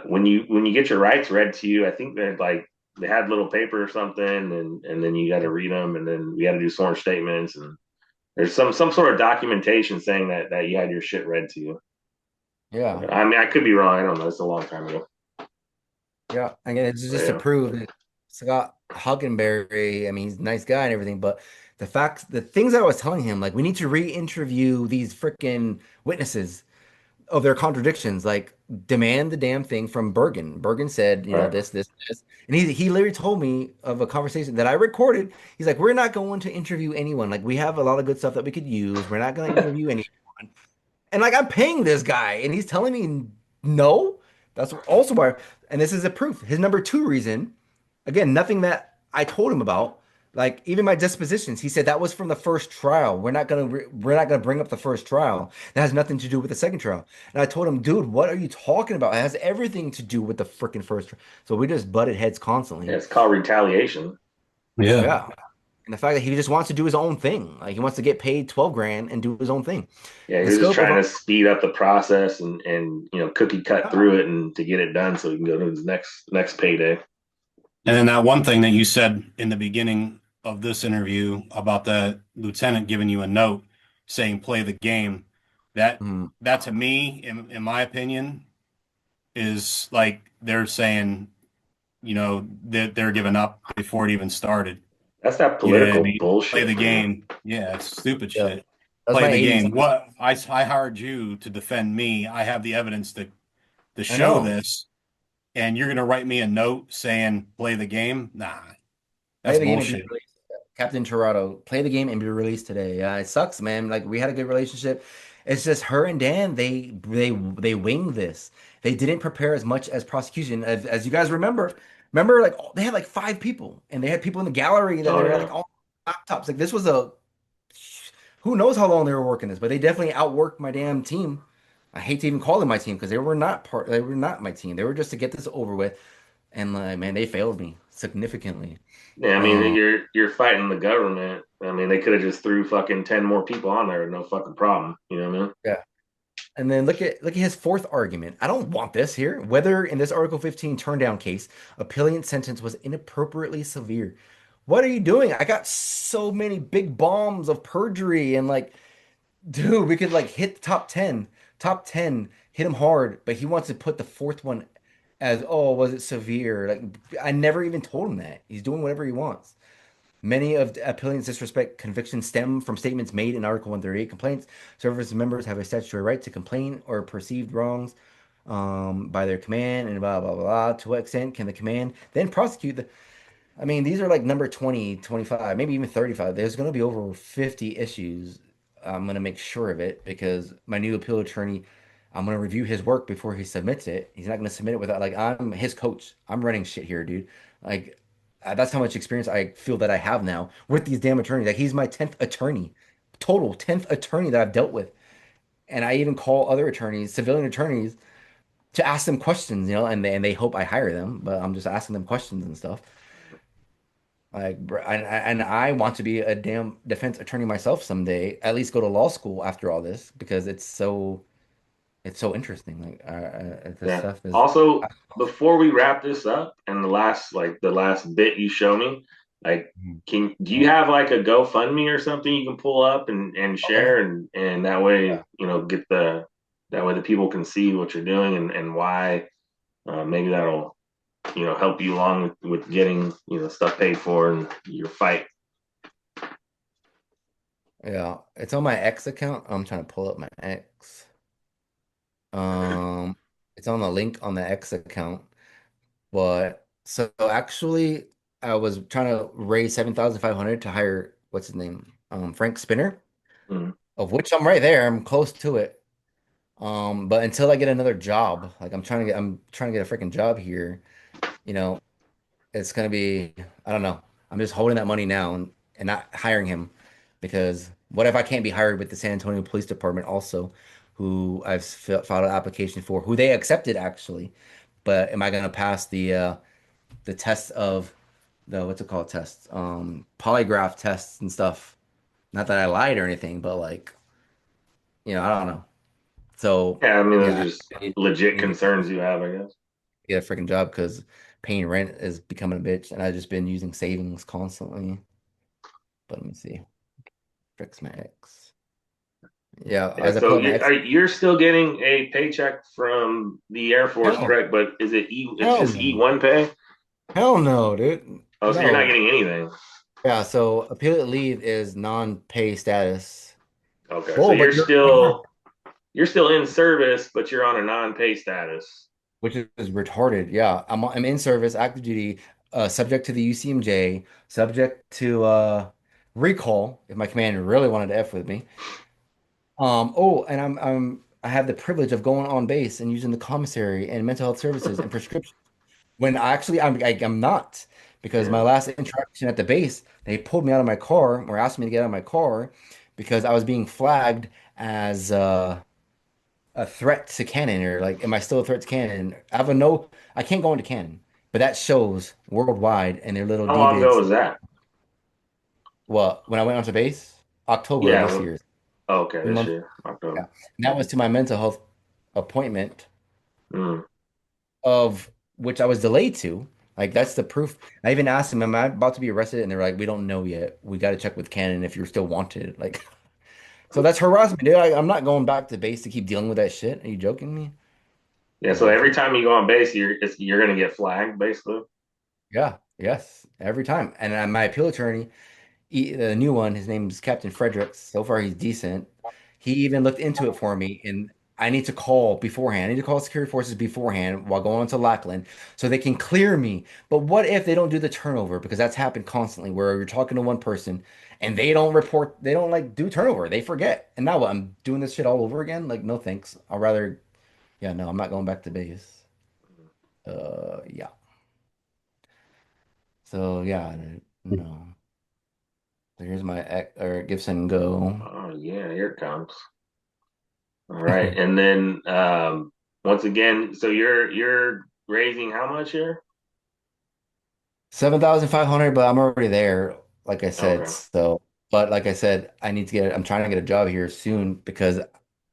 when you get your rights read to you, I think they're like they had little paper or something, and then you got to read them, and then we got to do sworn statements, and there's some sort of documentation saying that you had your shit read to you. Yeah. I mean, I could be wrong. I don't know. It's a long time ago. Yeah, again, it's But just to yeah. prove that Scott Hockenberry, I mean, he's a nice guy and everything, but the things I was telling him, like we need to re-interview these freaking witnesses of their contradictions. Like demand the damn thing from Bergen. Bergen said, Right. this, and he literally told me of a conversation that I recorded. He's like, we're not going to interview anyone. Like we have a lot of good stuff that we could use. We're not going to interview anyone. And like I'm paying this guy, and he's telling me no. That's also why, and this is a proof. His number two reason, again, nothing that I told him about. Like even my dispositions, he said that was from the first trial. We're not gonna bring up the first trial. That has nothing to do with the second trial. And I told him, dude, what are you talking about? It has everything to do with the freaking first trial. So we just butted heads Yeah, constantly. it's called retaliation. Yeah. Yeah. And the fact that he just wants to do his own thing. Like he wants to get paid 12 grand and do his own thing. Yeah, The you're just scope of trying to speed up the process and cookie cut through it and to get it done so we can go to his next payday. And then that one thing that you said in the beginning of this interview about the lieutenant giving you a note saying play the game, that Mhm. that to me, in my opinion, is like they're saying, that they're giving up before it even started. That's that You know what I political mean? Play bullshit, the man. game. Yeah, it's stupid Yeah. shit. That's Play my the 80s. game. What I hired you to defend me. I have the evidence to I show know. this, and you're gonna write me a note saying play the game? Nah, Play that's the game and be bullshit. released. Captain Toronto, play the game and be released today. Yeah, it sucks, man. Like we had a good relationship. It's just her and Dan, they winged this. They didn't prepare as much as prosecution. As you guys remember, like they had like five people and they had people in the gallery that they Oh were yeah. like all laptops. Like this was a who knows how long they were working this, but they definitely outworked my damn team. I hate to even call them my team because they were not my team. They were just to get this over with. And like, man, they failed me significantly. Yeah, I mean Um, you're fighting the government. I mean they could have just threw fucking 10 more people on there, no fucking problem. You know what I mean? yeah. And then look at his fourth argument. I don't want this here. Whether in this Article 15 turn down case, appellant sentence was inappropriately severe. What are you doing? I got so many big bombs of perjury and like, dude, we could like hit the top 10, hit him hard, but he wants to put the fourth one as, oh, was it severe? Like, I never even told him that. He's doing whatever he wants. Many of the appellant's disrespect convictions stem from statements made in Article 138 complaints. Service members have a statutory right to complain or perceived wrongs by their command and blah, blah, blah. To what extent can the command then prosecute the... I mean, these are like number 20, 25, maybe even 35. There's going to be over 50 issues. I'm going to make sure of it because my new appeal attorney, I'm going to review his work before he submits it. He's not going to submit it without, like, I'm his coach. I'm running shit here, dude. Like, that's how much experience I feel that I have now with these damn attorneys. Like, he's my 10th attorney, total 10th attorney that I've dealt with. And I even call other attorneys, civilian attorneys, to ask them questions, and they hope I hire them, but I'm just asking them questions and stuff. Like, and I want to be a damn defense attorney myself someday. At least go to law school after all this because it's so interesting. Like, this Yeah. stuff is. Also, before we wrap this up and the last bit you show me, like can do you have like a GoFundMe or something you can pull up and Okay. share and that way, Yeah. get that way the people can see what you're doing and why maybe that'll, help you along with getting, stuff paid for and your fight. Yeah. It's on my X account. I'm trying to pull up my X. Um, it's on the link on the X account. But so actually, I was trying to raise 7,500 to hire what's his name, Frank Spinner, Mm. of which I'm right there. I'm close to it. But until I get another job, like I'm trying to get a freaking job here. You know, it's gonna be, I don't know. I'm just holding that money now and not hiring him because what if I can't be hired with the San Antonio Police Department also, who I've filed an application for, who they accepted actually. But am I gonna pass the test of the what's it called tests, polygraph tests and stuff? Not that I lied or anything, but like, I don't know. So Yeah, I mean those yeah, are just I legit need to concerns you have, I guess. get a freaking job because paying rent is becoming a bitch, and I've just been using savings constantly. But let me see. Fix my X. Yeah, Yeah, as I so pull up my X. you're still getting a paycheck from the Air Force, Hell, correct? But is it E? It's hell just no. E1 pay. Hell no, dude. Oh, so you're not No. getting anything. Yeah, so appeal leave is non-pay status. Okay, so Oh, but you're still in service, but you're on a non-pay status. which is retarded. Yeah, I'm in service, active duty, subject to the UCMJ, subject to recall if my commander really wanted to F with me. Oh, and I have the privilege of going on base and using the commissary and mental health services and prescription when actually I'm not, because my Yeah. last interaction at the base, they pulled me out of my car or asked me to get out of my car because I was being flagged as a threat to Canon, or like, am I still a threat to Canon? I have a no, I can't go into Canon, but that shows worldwide and their little How long ago D-bids. was that? Well, when I went onto base, October of Yeah. this year, Okay, this 3 months. year, Yeah, October. and that was to my mental health appointment, Mm. of which I was delayed to. Like that's the proof. I even asked them, "Am I about to be arrested?" And they're like, "We don't know yet. We got to check with Canon if you're still wanted." Like, so that's harassment, dude. I'm not going back to base to keep dealing with that shit. Are you joking me? Yeah. So No, every fuck. time you go on base, you're gonna get flagged, basically. Yeah, yes, every time. And my appeal attorney, the new one, his name's Captain Fredericks. So far, he's decent. He even looked into it for me, and I need to call beforehand. I need to call security forces beforehand while going to Lackland so they can clear me. But what if they don't do the turnover? Because that's happened constantly where you're talking to one person and they don't report, they don't like do turnover. They forget. And now what? I'm doing this shit all over again? Like, no thanks. I'll rather, yeah, no, I'm not going back to base. Yeah. So yeah, no. So here's my or Gibson Go. Oh yeah, here it comes. All right, and then once again, so you're raising how much here? 7,500, but I'm already there, like I said. Okay. So, but like I said, I'm trying to get a job here soon because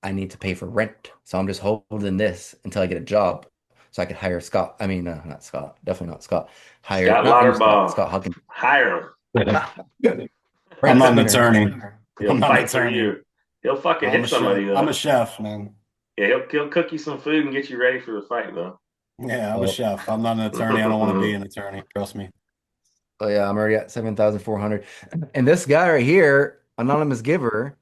I need to pay for rent. So I'm just holding this until I get a job so I could hire Scott. I mean, not Scott, definitely not Scott. Hire, Scott not any Scott, Lauderbaugh, Scott Huggins. hire I'm Brent not an him. Spooner. attorney. He'll I'm not an fight for attorney. you. He'll fucking I'm hit a chef. somebody I'm a though. chef, man. Yeah, he'll cook you some food and get you ready for the fight though. Yeah, I'm a Oh, chef. I'm not an attorney. I don't want to be an attorney. Trust me. oh yeah, I'm already at 7,400. And this guy right here, anonymous giver,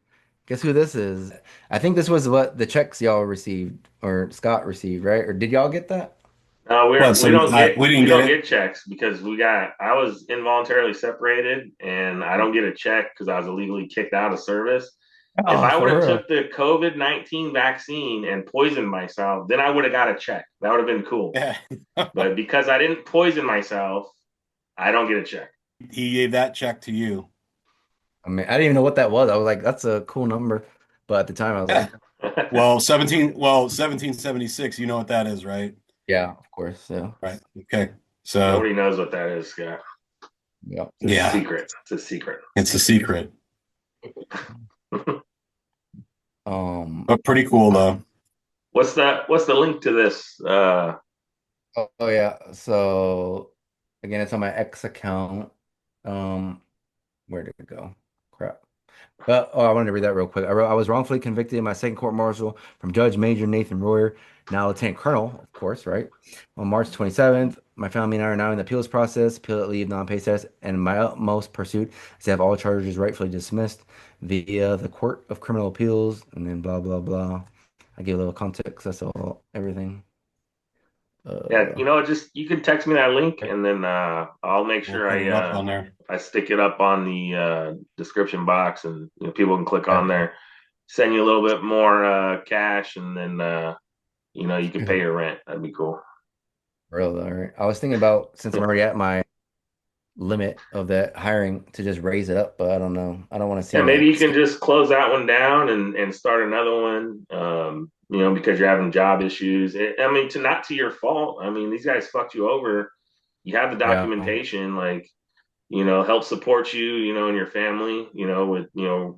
guess who this is? I think this was what the checks y'all received or Scott received, right? Or did y'all get that? No, What? we So don't get we didn't we get don't it. get checks because I was involuntarily separated and I don't get a check because I was illegally kicked out of service. If Oh, I would for have real. took the COVID-19 vaccine and poisoned myself, then I would have got a check. That would have been cool. Yeah. But because I didn't poison myself, I don't get a check. He gave that check to you. I mean, I didn't even know what that was. I was like, that's a cool number. But at the time, I was Yeah. like, Well, 1776, you know what that is, right? yeah, of course. Yeah. Right. Okay. So, Nobody knows what that is, Scott. Yeah. It's a yeah, secret. It's a secret. it's a secret, Um, but pretty cool though. What's the link to this? oh yeah. So again, it's on my X account. Um, where did it go? Crap. I wanted to read that real quick. I was wrongfully convicted in my second court martial from Judge Major Nathan Royer, now Lieutenant Colonel, of course, right? On March 27th, my family and I are now in the appeals process, appeal at leave, non-pay status, and my utmost pursuit is to have all charges rightfully dismissed via the Court of Criminal Appeals, and then blah, blah, blah. I give a little context. That's all, everything. Yeah, Uh, just you can text me that link and then I'll make We'll sure put it up on there. I stick it up on the description box and people can click on okay. there, send you a little bit more cash and then you can pay your rent. That'd be cool. Real, all right. I was thinking about, since I'm already at my limit of that hiring, to just raise it up, but I don't know. I don't want to Yeah, seem maybe like you can just close that one down and start another one. Because you're having job issues. I mean, not to your fault. I mean, these guys fucked you over. You have the yeah, documentation, like help support you, and your family, with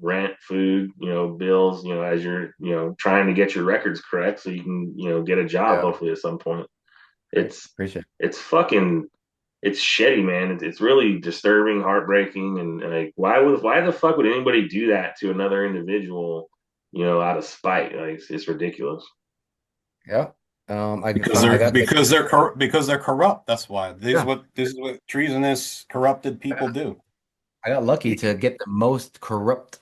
rent, food, bills, as you're trying to get your records correct so you can get a job yeah, hopefully at some point. great. It's Appreciate it. it's fucking it's shitty, man. It's really disturbing, heartbreaking, and like why the fuck would anybody do that to another individual, out of spite? Like it's ridiculous. Yeah. Because I they're got the, because they're corrupt. That's why. yeah, This is what treasonous, corrupted people do. I got lucky to get the most corrupt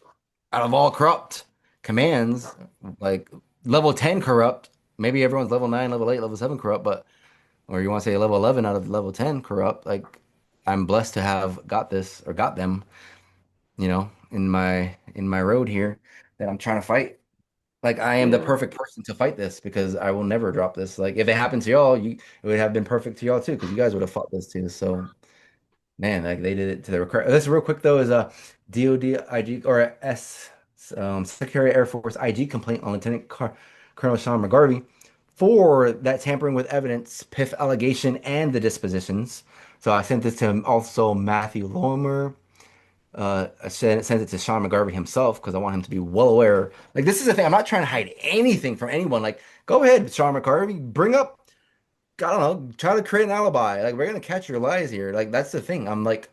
out of all corrupt commands, like level 10 corrupt. Maybe everyone's level 9, level 8, level 7 corrupt, but or you want to say level 11 out of level 10 corrupt. Like I'm blessed to have got this or got them, in my road here that I'm trying to fight. Like I am the Yeah, perfect person to fight this because I will never drop this. Like if it happened to y'all, it would have been perfect to y'all too, because you guys would have fought this too. So man, like they did it to the record. This real quick though is a DOD IG or S Secretary of Air Force IG complaint on Colonel Sean McGarvey for that tampering with evidence, PIF allegation, and the dispositions. So I sent this to also Matthew Lomer. I sent it to Sean McGarvey himself because I want him to be well aware. Like this is the thing. I'm not trying to hide anything from anyone. Like go ahead, Sean McGarvey, bring up. I don't know. Try to create an alibi. Like we're gonna catch your lies here. Like that's the thing. I'm like,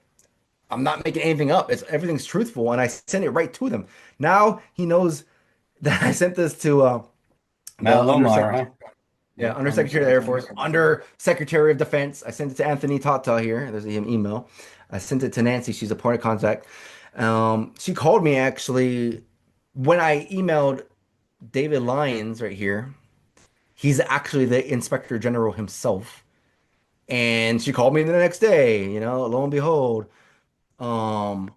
I'm not making anything up. It's everything's truthful, and I send it right to them. Now he knows that I sent this to Matt the Lohmeyer, huh? yeah, Yep, Under Secretary of the Air Undersecretary. Force, Under Secretary of Defense. I sent it to Anthony Tata here. There's an email. I sent it to Nancy. She's a point of contact. She called me actually when I emailed David Lyons right here. He's actually the Inspector General himself. And she called me the next day, lo and behold. Um,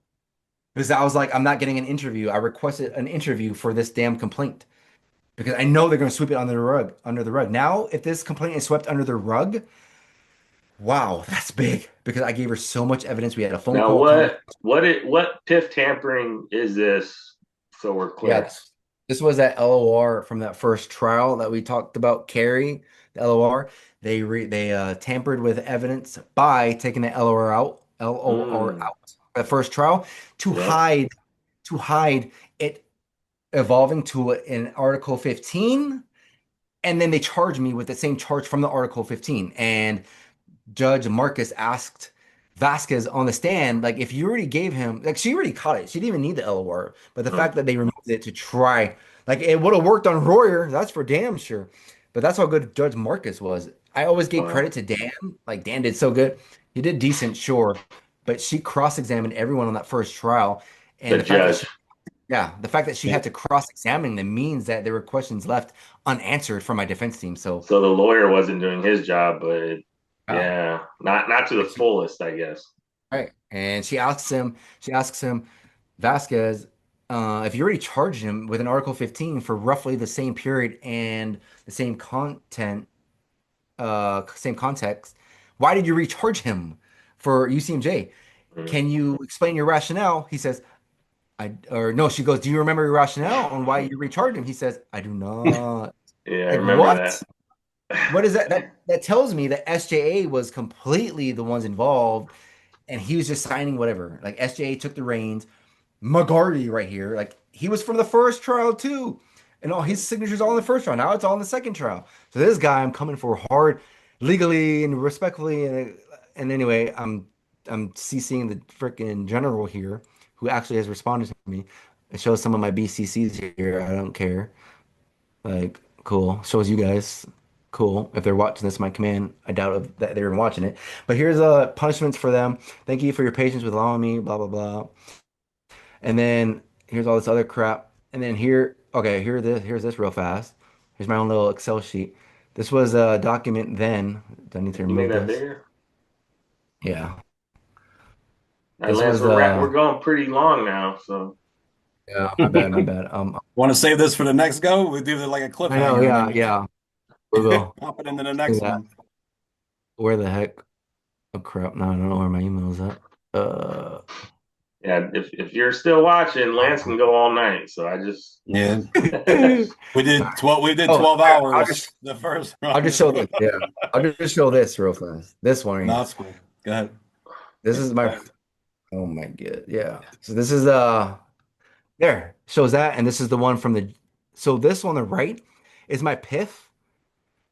because I was like, I'm not getting an interview. I requested an interview for this damn complaint because I know they're going to sweep it under the rug. Now, if this complaint is swept under the rug, wow, that's big because I gave her so much evidence. We had a phone now call what PIF tampering is this? So we're Yeah, clear. this was that LOR from that first trial that we talked about, Carrie, the LOR. They tampered with evidence by taking the LOR out, LOR Mm, out, the first trial to yep. hide it evolving to an Article 15, and then they charged me with the same charge from the Article 15. And Judge Marcus asked Vasquez on the stand, like, if you already gave him, like, she already caught it. She didn't even need the LOR. But the Mm, fact that they removed it to try, like, it would have worked on Royer, that's for damn sure. But that's how good Judge Marcus was. I always gave wow. credit to Dan. Like, Dan did so good. He did decent, sure. But she cross-examined everyone on that first trial. The And judge. the fact that she Yeah. had to cross-examine them means that there were questions left unanswered from my defense team. So, So the lawyer wasn't doing his job, but wow. yeah, not to the Like, fullest, I guess. right. And she asks him, Vasquez, if you already charged him with an Article 15 for roughly the same period and the same content, same context, why did you recharge him for UCMJ? Mm. Can you explain your rationale? He says, or no, she goes, do you remember your rationale on why you recharged him? He says, I do not. Yeah, I Like, remember what? that. What is that? That tells me that SJA was completely the ones involved and he was just signing whatever. Like SJA took the reins. McGarty right here, like he was from the first trial too, and all his signatures all in the first trial. Now it's all in the second trial. So this guy, I'm coming for hard, legally and respectfully. And anyway, I'm CCing the freaking general here, who actually has responded to me. It shows some of my BCCs here. I don't care. Like, cool. Shows you guys. Cool. If they're watching this, my command, I doubt that they're watching it. But here's punishments for them. Thank you for your patience with allowing me, blah, blah, blah. And then here's all this other crap. And then here, okay, here's this real fast. Here's my own little Excel sheet. This was a document then. Do I need to You made remove that this? bigger? Yeah. All right, This Lance, was we're going pretty long now, so yeah, my bad, my bad. Want to save this for the next go? We do it like a I know, cliffhanger and yeah, then yeah. We will pop it into the do next that. one. Where the heck? Oh crap. No, I don't know where my email is at. yeah. If you're still watching, Lance can go all night. So I just Yeah. All We did Oh, 12 here, I'll hours just the first I'll just run. show this. Yeah. I'll just show this real fast. This one right No, here. it's cool. Go ahead. This is my oh my god. Yeah. So this is there. Shows that and this is the one from the so this on the right is my PIF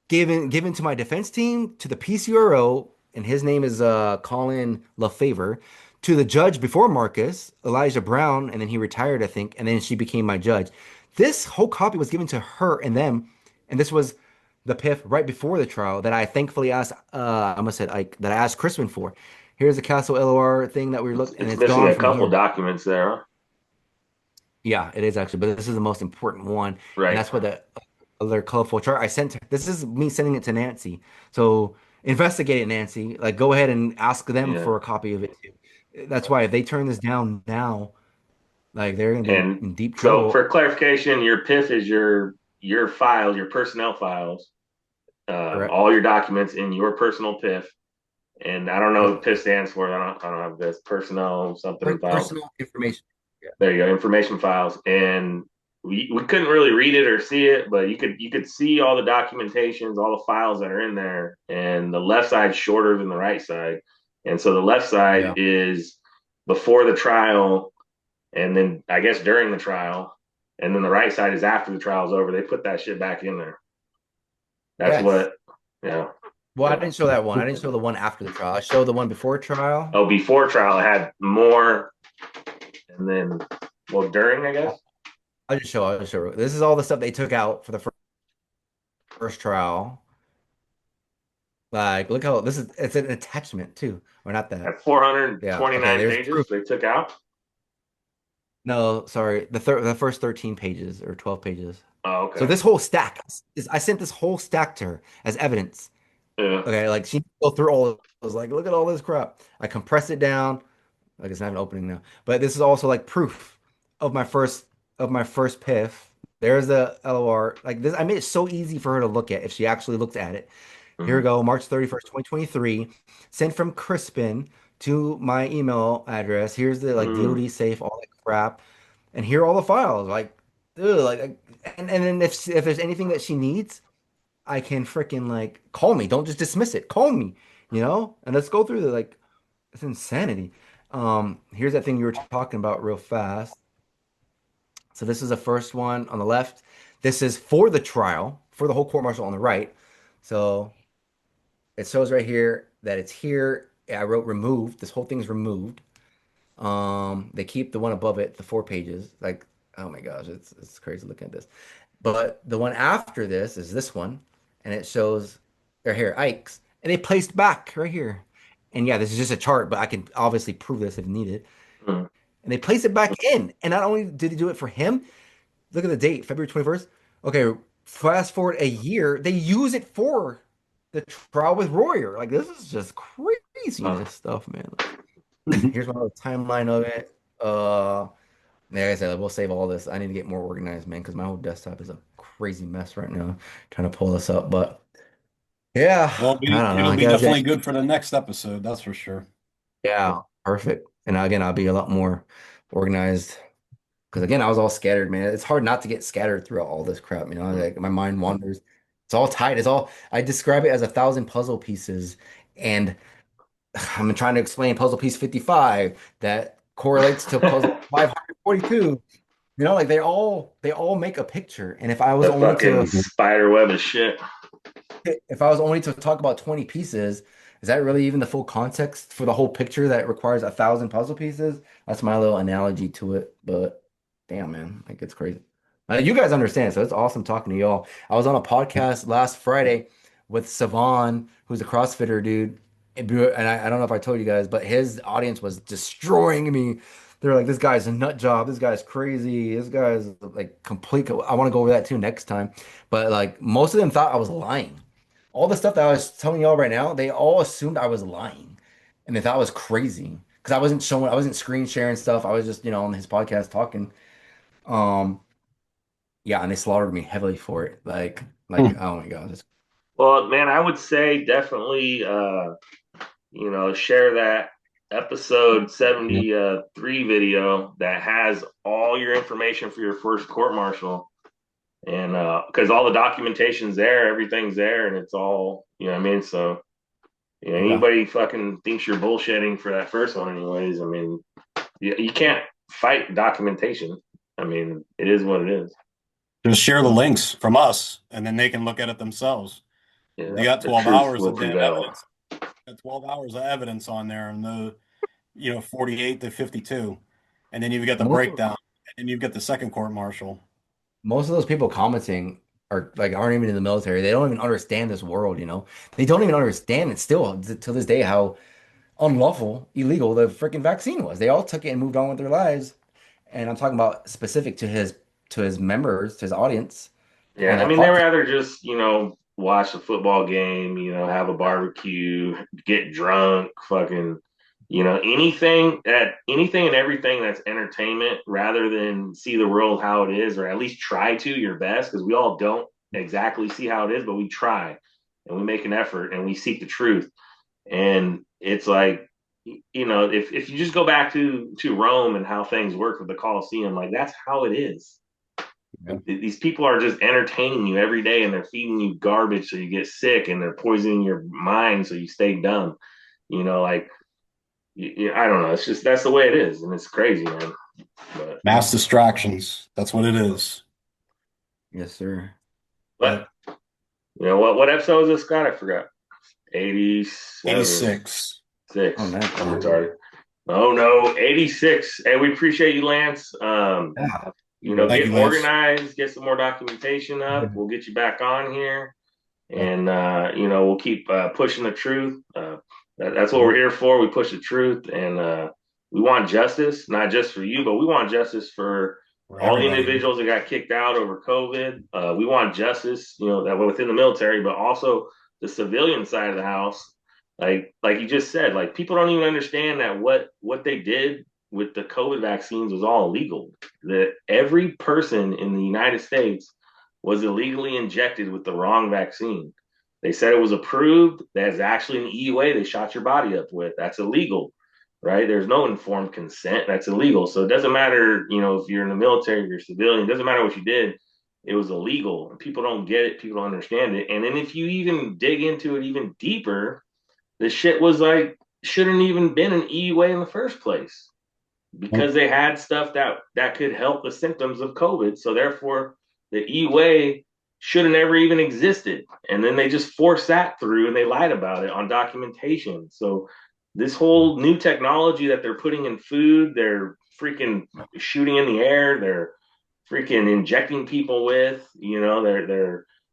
given to my defense team, to the PCRO, and his name is Colin LaFavor, to the judge before Marcus, Elijah Brown, and then he retired, I think, and then she became my judge. This whole copy was given to her and them, and this was the PIF right before the trial that I thankfully asked, I must say, that I asked Crispin for. here's the Castle LOR thing that we looked, and It's it's missing gone a from couple here. documents there, huh? Yeah, it is actually, but this is the most important one, and Right. that's what the other colorful chart I sent. This is me sending it to Nancy. So investigate it, Nancy. Like, go ahead and ask them Yeah. for a copy of it too. That's why if they turn this down now, like they're gonna be And in deep so trouble. for clarification, your PIF is your files, your personnel files, Correct. all your documents in your personal PIF. And I don't know Yep. what PIF stands for. I don't have this personnel something files. Personal information. Yeah. There you go, information files. And we couldn't really read it or see it, but you could see all the documentations, all the files that are in there. And the left side's shorter than the right side. And so the left side Yeah. is before the trial, and then I guess during the trial, and then the right side is after the trial's over. They put that shit back in there. That's Yes. what, yeah. Well, I didn't show that one. I didn't show the one after the trial. I showed the one before trial. Oh, before trial, it had more, and then, well, during, I guess. I'll just show. I'll just show. This is all the stuff they took out for the first trial. Like, look how this is. It's an attachment too, or not that. At Yeah. Okay. 429 There's proof. pages, they took out. No, sorry. The first 13 pages or 12 pages. Oh, So okay. this whole stack is I sent this whole stack to her as evidence. Yeah. Okay, like she go through all of it. I was like, look at all this crap. I compressed it down. Like it's not an opening now. But this is also like proof of my first PIF. There's the LOR. Like this, I made it so easy for her to look at if she actually looked at it. Here we Mhm. go, March 31st, 2023. Sent from Crispin to my email address. Here's the like Mm. DoD safe, all that crap. And here are all the files. Like, ugh, and then if there's anything that she needs, I can freaking like call me. Don't just dismiss it. Call me, And let's go through the like it's insanity. Here's that thing you were talking about real fast. So this is the first one on the left. This is for the trial, for the whole court martial on the right. So it shows right here that it's here. I wrote removed. This whole thing's removed. They keep the one above it, the 4 pages. Like, oh my gosh, it's crazy looking at this. But the one after this is this one, and it shows right here, Ike's, and they placed back right here. And yeah, this is just a chart, but I can obviously prove this if needed. Mm. And they place it back in. And not only did they do it for him, look at the date, February 21st. Okay, fast forward a year, they use it for the trial with Royer. Like, this is just Uh, craziness stuff, man. Here's my little timeline of it. Like I said, we'll save all this. I need to get more organized, man, because my whole desktop is a crazy mess right now. Trying to pull this up, but yeah, Well, I don't know. it'll I be guess, definitely good for the next episode, that's for sure. yeah, perfect. And again, I'll be a lot more organized because again, I was all scattered, man. It's hard not to get scattered throughout all this crap, mm. Like my mind wanders. It's all tight. It's all. I describe it as 1,000 puzzle pieces, and I'm trying to explain puzzle piece 55 that correlates to puzzle 542. Like they all make a picture. And The fucking spider web of shit. if I was only to talk about 20 pieces, is that really even the full context for the whole picture that requires 1,000 puzzle pieces? That's my little analogy to it. But damn, man, like it's crazy. You guys understand, so it's awesome talking to y'all. I was on a podcast last Friday with Savan, who's a CrossFitter dude, and I don't know if I told you guys, but his audience was destroying me. They're like, "This guy's a nut job. This guy's crazy. This guy's like complete." I want to go over that too next time. But like, most of them thought I was lying. All the stuff that I was telling y'all right now, they all assumed I was lying, and they thought I was crazy because I wasn't screen sharing stuff. I was just, on his podcast talking. Um, yeah, and they slaughtered me heavily for it. Like, oh my God. Well, man, I would say definitely, share that episode 73 video that has all your information for your first court martial. And because all the documentation's there, everything's there, and it's all, you know what I mean? So, Yeah. anybody fucking thinks you're bullshitting for that first one, anyways. I mean, you can't fight documentation. I mean, it is what it is. Just share the links from us, and then they can look at it themselves. Yeah, You got the 12 truth hours will of damn prevail. evidence. Got 12 hours of evidence on there, and 48 to 52, and then you've got the Most breakdown, and you've got the second court martial. most of those people commenting aren't even in the military. They don't even understand this world, They don't even understand it still to this day how unlawful, illegal the freaking vaccine was. They all took it and moved on with their lives. And I'm talking about specific to his members, to his audience, Yeah, on I that mean, they podcast. rather just, watch a football game, have a barbecue, get drunk, fucking, anything and everything that's entertainment rather than see the world how it is, or at least try to your best, because we all don't exactly see how it is, but we try and we make an effort and we seek the truth. And it's like, if you just go back to Rome and how things work with the Colosseum, like that's how it is. Yeah. These people are just entertaining you every day, and they're feeding you garbage so you get sick, and they're poisoning your mind so you stay dumb. Like I don't know. It's just that's the way it is, and it's crazy, man. But Mass distractions. That's what it is. Yes, sir. but Yep. what episode is this, Scott? I forgot. 87, 86. Oh 6. man. I'm retarded. Oh no, 86. Hey, we appreciate you, Lance. Yeah. You guys. Thank Get you, Lance. organized, get some more documentation up. We'll get you back on here, Yep. and we'll keep pushing the truth. That's what we're Yep. here for. We push the truth, and we want justice, not just for you, but we want justice for For all the everybody. individuals that got kicked out over COVID. We want justice, that were within the military, but also the civilian side of the house. Like you just said, like people don't even understand that what they did with the COVID vaccines was all illegal. That every person in the United States was illegally injected with the wrong vaccine. They said it was approved. That's actually an EUA they shot your body up with. That's illegal, right? There's no informed consent. That's illegal. So it doesn't matter, if you're in the military, if you're a civilian, it doesn't matter what you did. It was illegal. And people don't get it. People don't understand it. And then if you even dig into it even deeper, this shit was like, shouldn't even been an EUA in the first place Yep. because they had stuff that could help the symptoms of COVID. So therefore, the E-way should have never even existed. And then they just forced that through and they lied about it on documentation. So this whole new technology that they're putting in food, they're freaking shooting in the air, they're freaking injecting people with,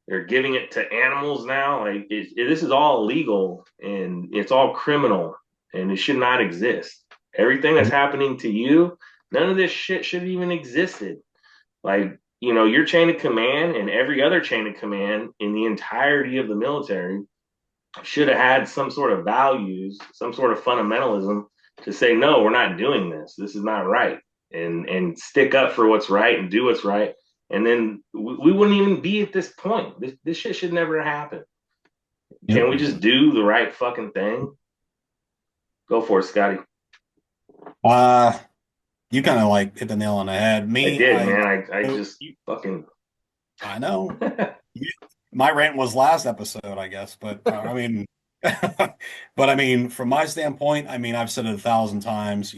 they're giving it to animals now. Like this is all illegal and it's all criminal and it should not exist. Everything that's happening to you, none of this shit should have even existed. Like, your chain of command and every other chain of command in the entirety of the military should have had some sort of values, some sort of fundamentalism to say, no, we're not doing this. This is not right. And stick up for what's right and do what's right. And then we wouldn't even be at this point. This shit should never happen. Yep. Can we just do the right fucking thing? Go for it, Scotty. Uh, you kind of like hit the nail on the head. I Me, did, man. I just fucking. I know. My rant was last episode, I guess, but I mean, but I mean, from my standpoint, I mean, I've said it 1,000 times,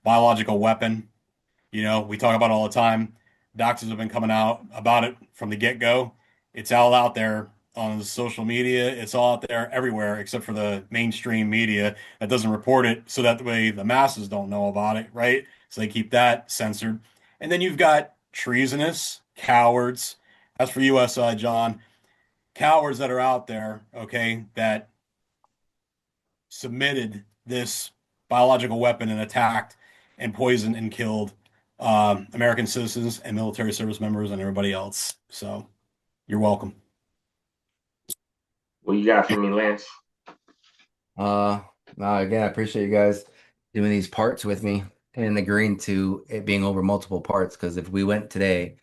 biological weapon, we talk about it all the time. Doctors have been coming out about it from the get-go. It's all out there on social media. It's all out there everywhere except for the mainstream media that doesn't report it so that way the masses don't know about it, right? So they keep that censored. And then you've got treasonous cowards. That's for you, John. Cowards that are out there, okay, that submitted this biological weapon and attacked and poisoned and killed American citizens and military service members and everybody else. So you're welcome. What you got for me, Lance? Uh, no, again, I appreciate you guys doing these parts with me and agreeing to it being over multiple parts. Because if we went today,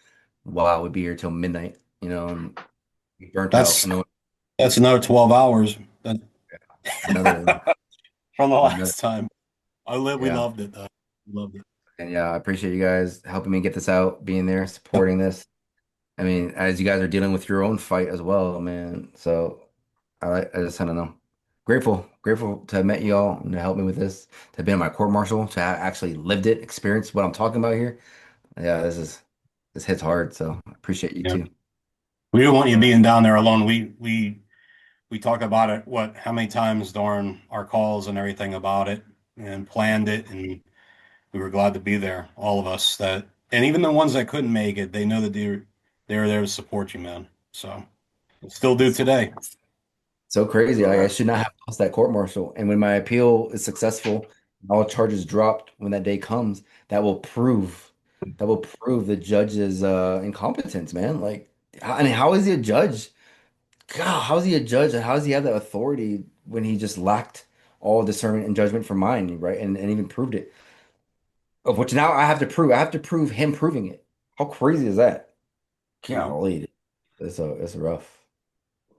wow, we'd be here till midnight, and be burnt out. That's that's another 12 hours Another, from the another, last time. We yeah. loved it though. We loved it. And yeah, I appreciate you guys helping me get this out, being there, Yep. supporting this. I mean, as you guys are dealing with your own fight as well, man. So I just, I don't know. Grateful to have met you all and to help me with this, to have been my court martial, to have actually lived it, experienced what I'm talking about here. Yeah, this hits hard. So I appreciate you Yeah. too. We don't want you being down there alone. We talk about it, how many times during our calls and everything about it and planned it, and we were glad to be there, all of us and even the ones that couldn't make it, they know that they're there to support you, man. So still do today. So crazy. So I should not have lost that court martial. And when my appeal is successful, all charges dropped when that day comes, that will prove the judge's incompetence, man. Like, I mean, how is he a judge? God, how is he a judge? And how does he have that authority when he just lacked all discernment and judgment for mine, right? And even proved it. Of which now I have to prove. I have to prove him proving it. How crazy is that? Golly, it's rough.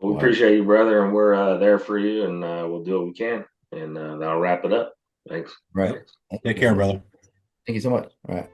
we Wild. appreciate you, brother, and we're there for you, and we'll do what we can, and that'll wrap it up. Thanks. Right. Take care, brother. Thank you so much. All right.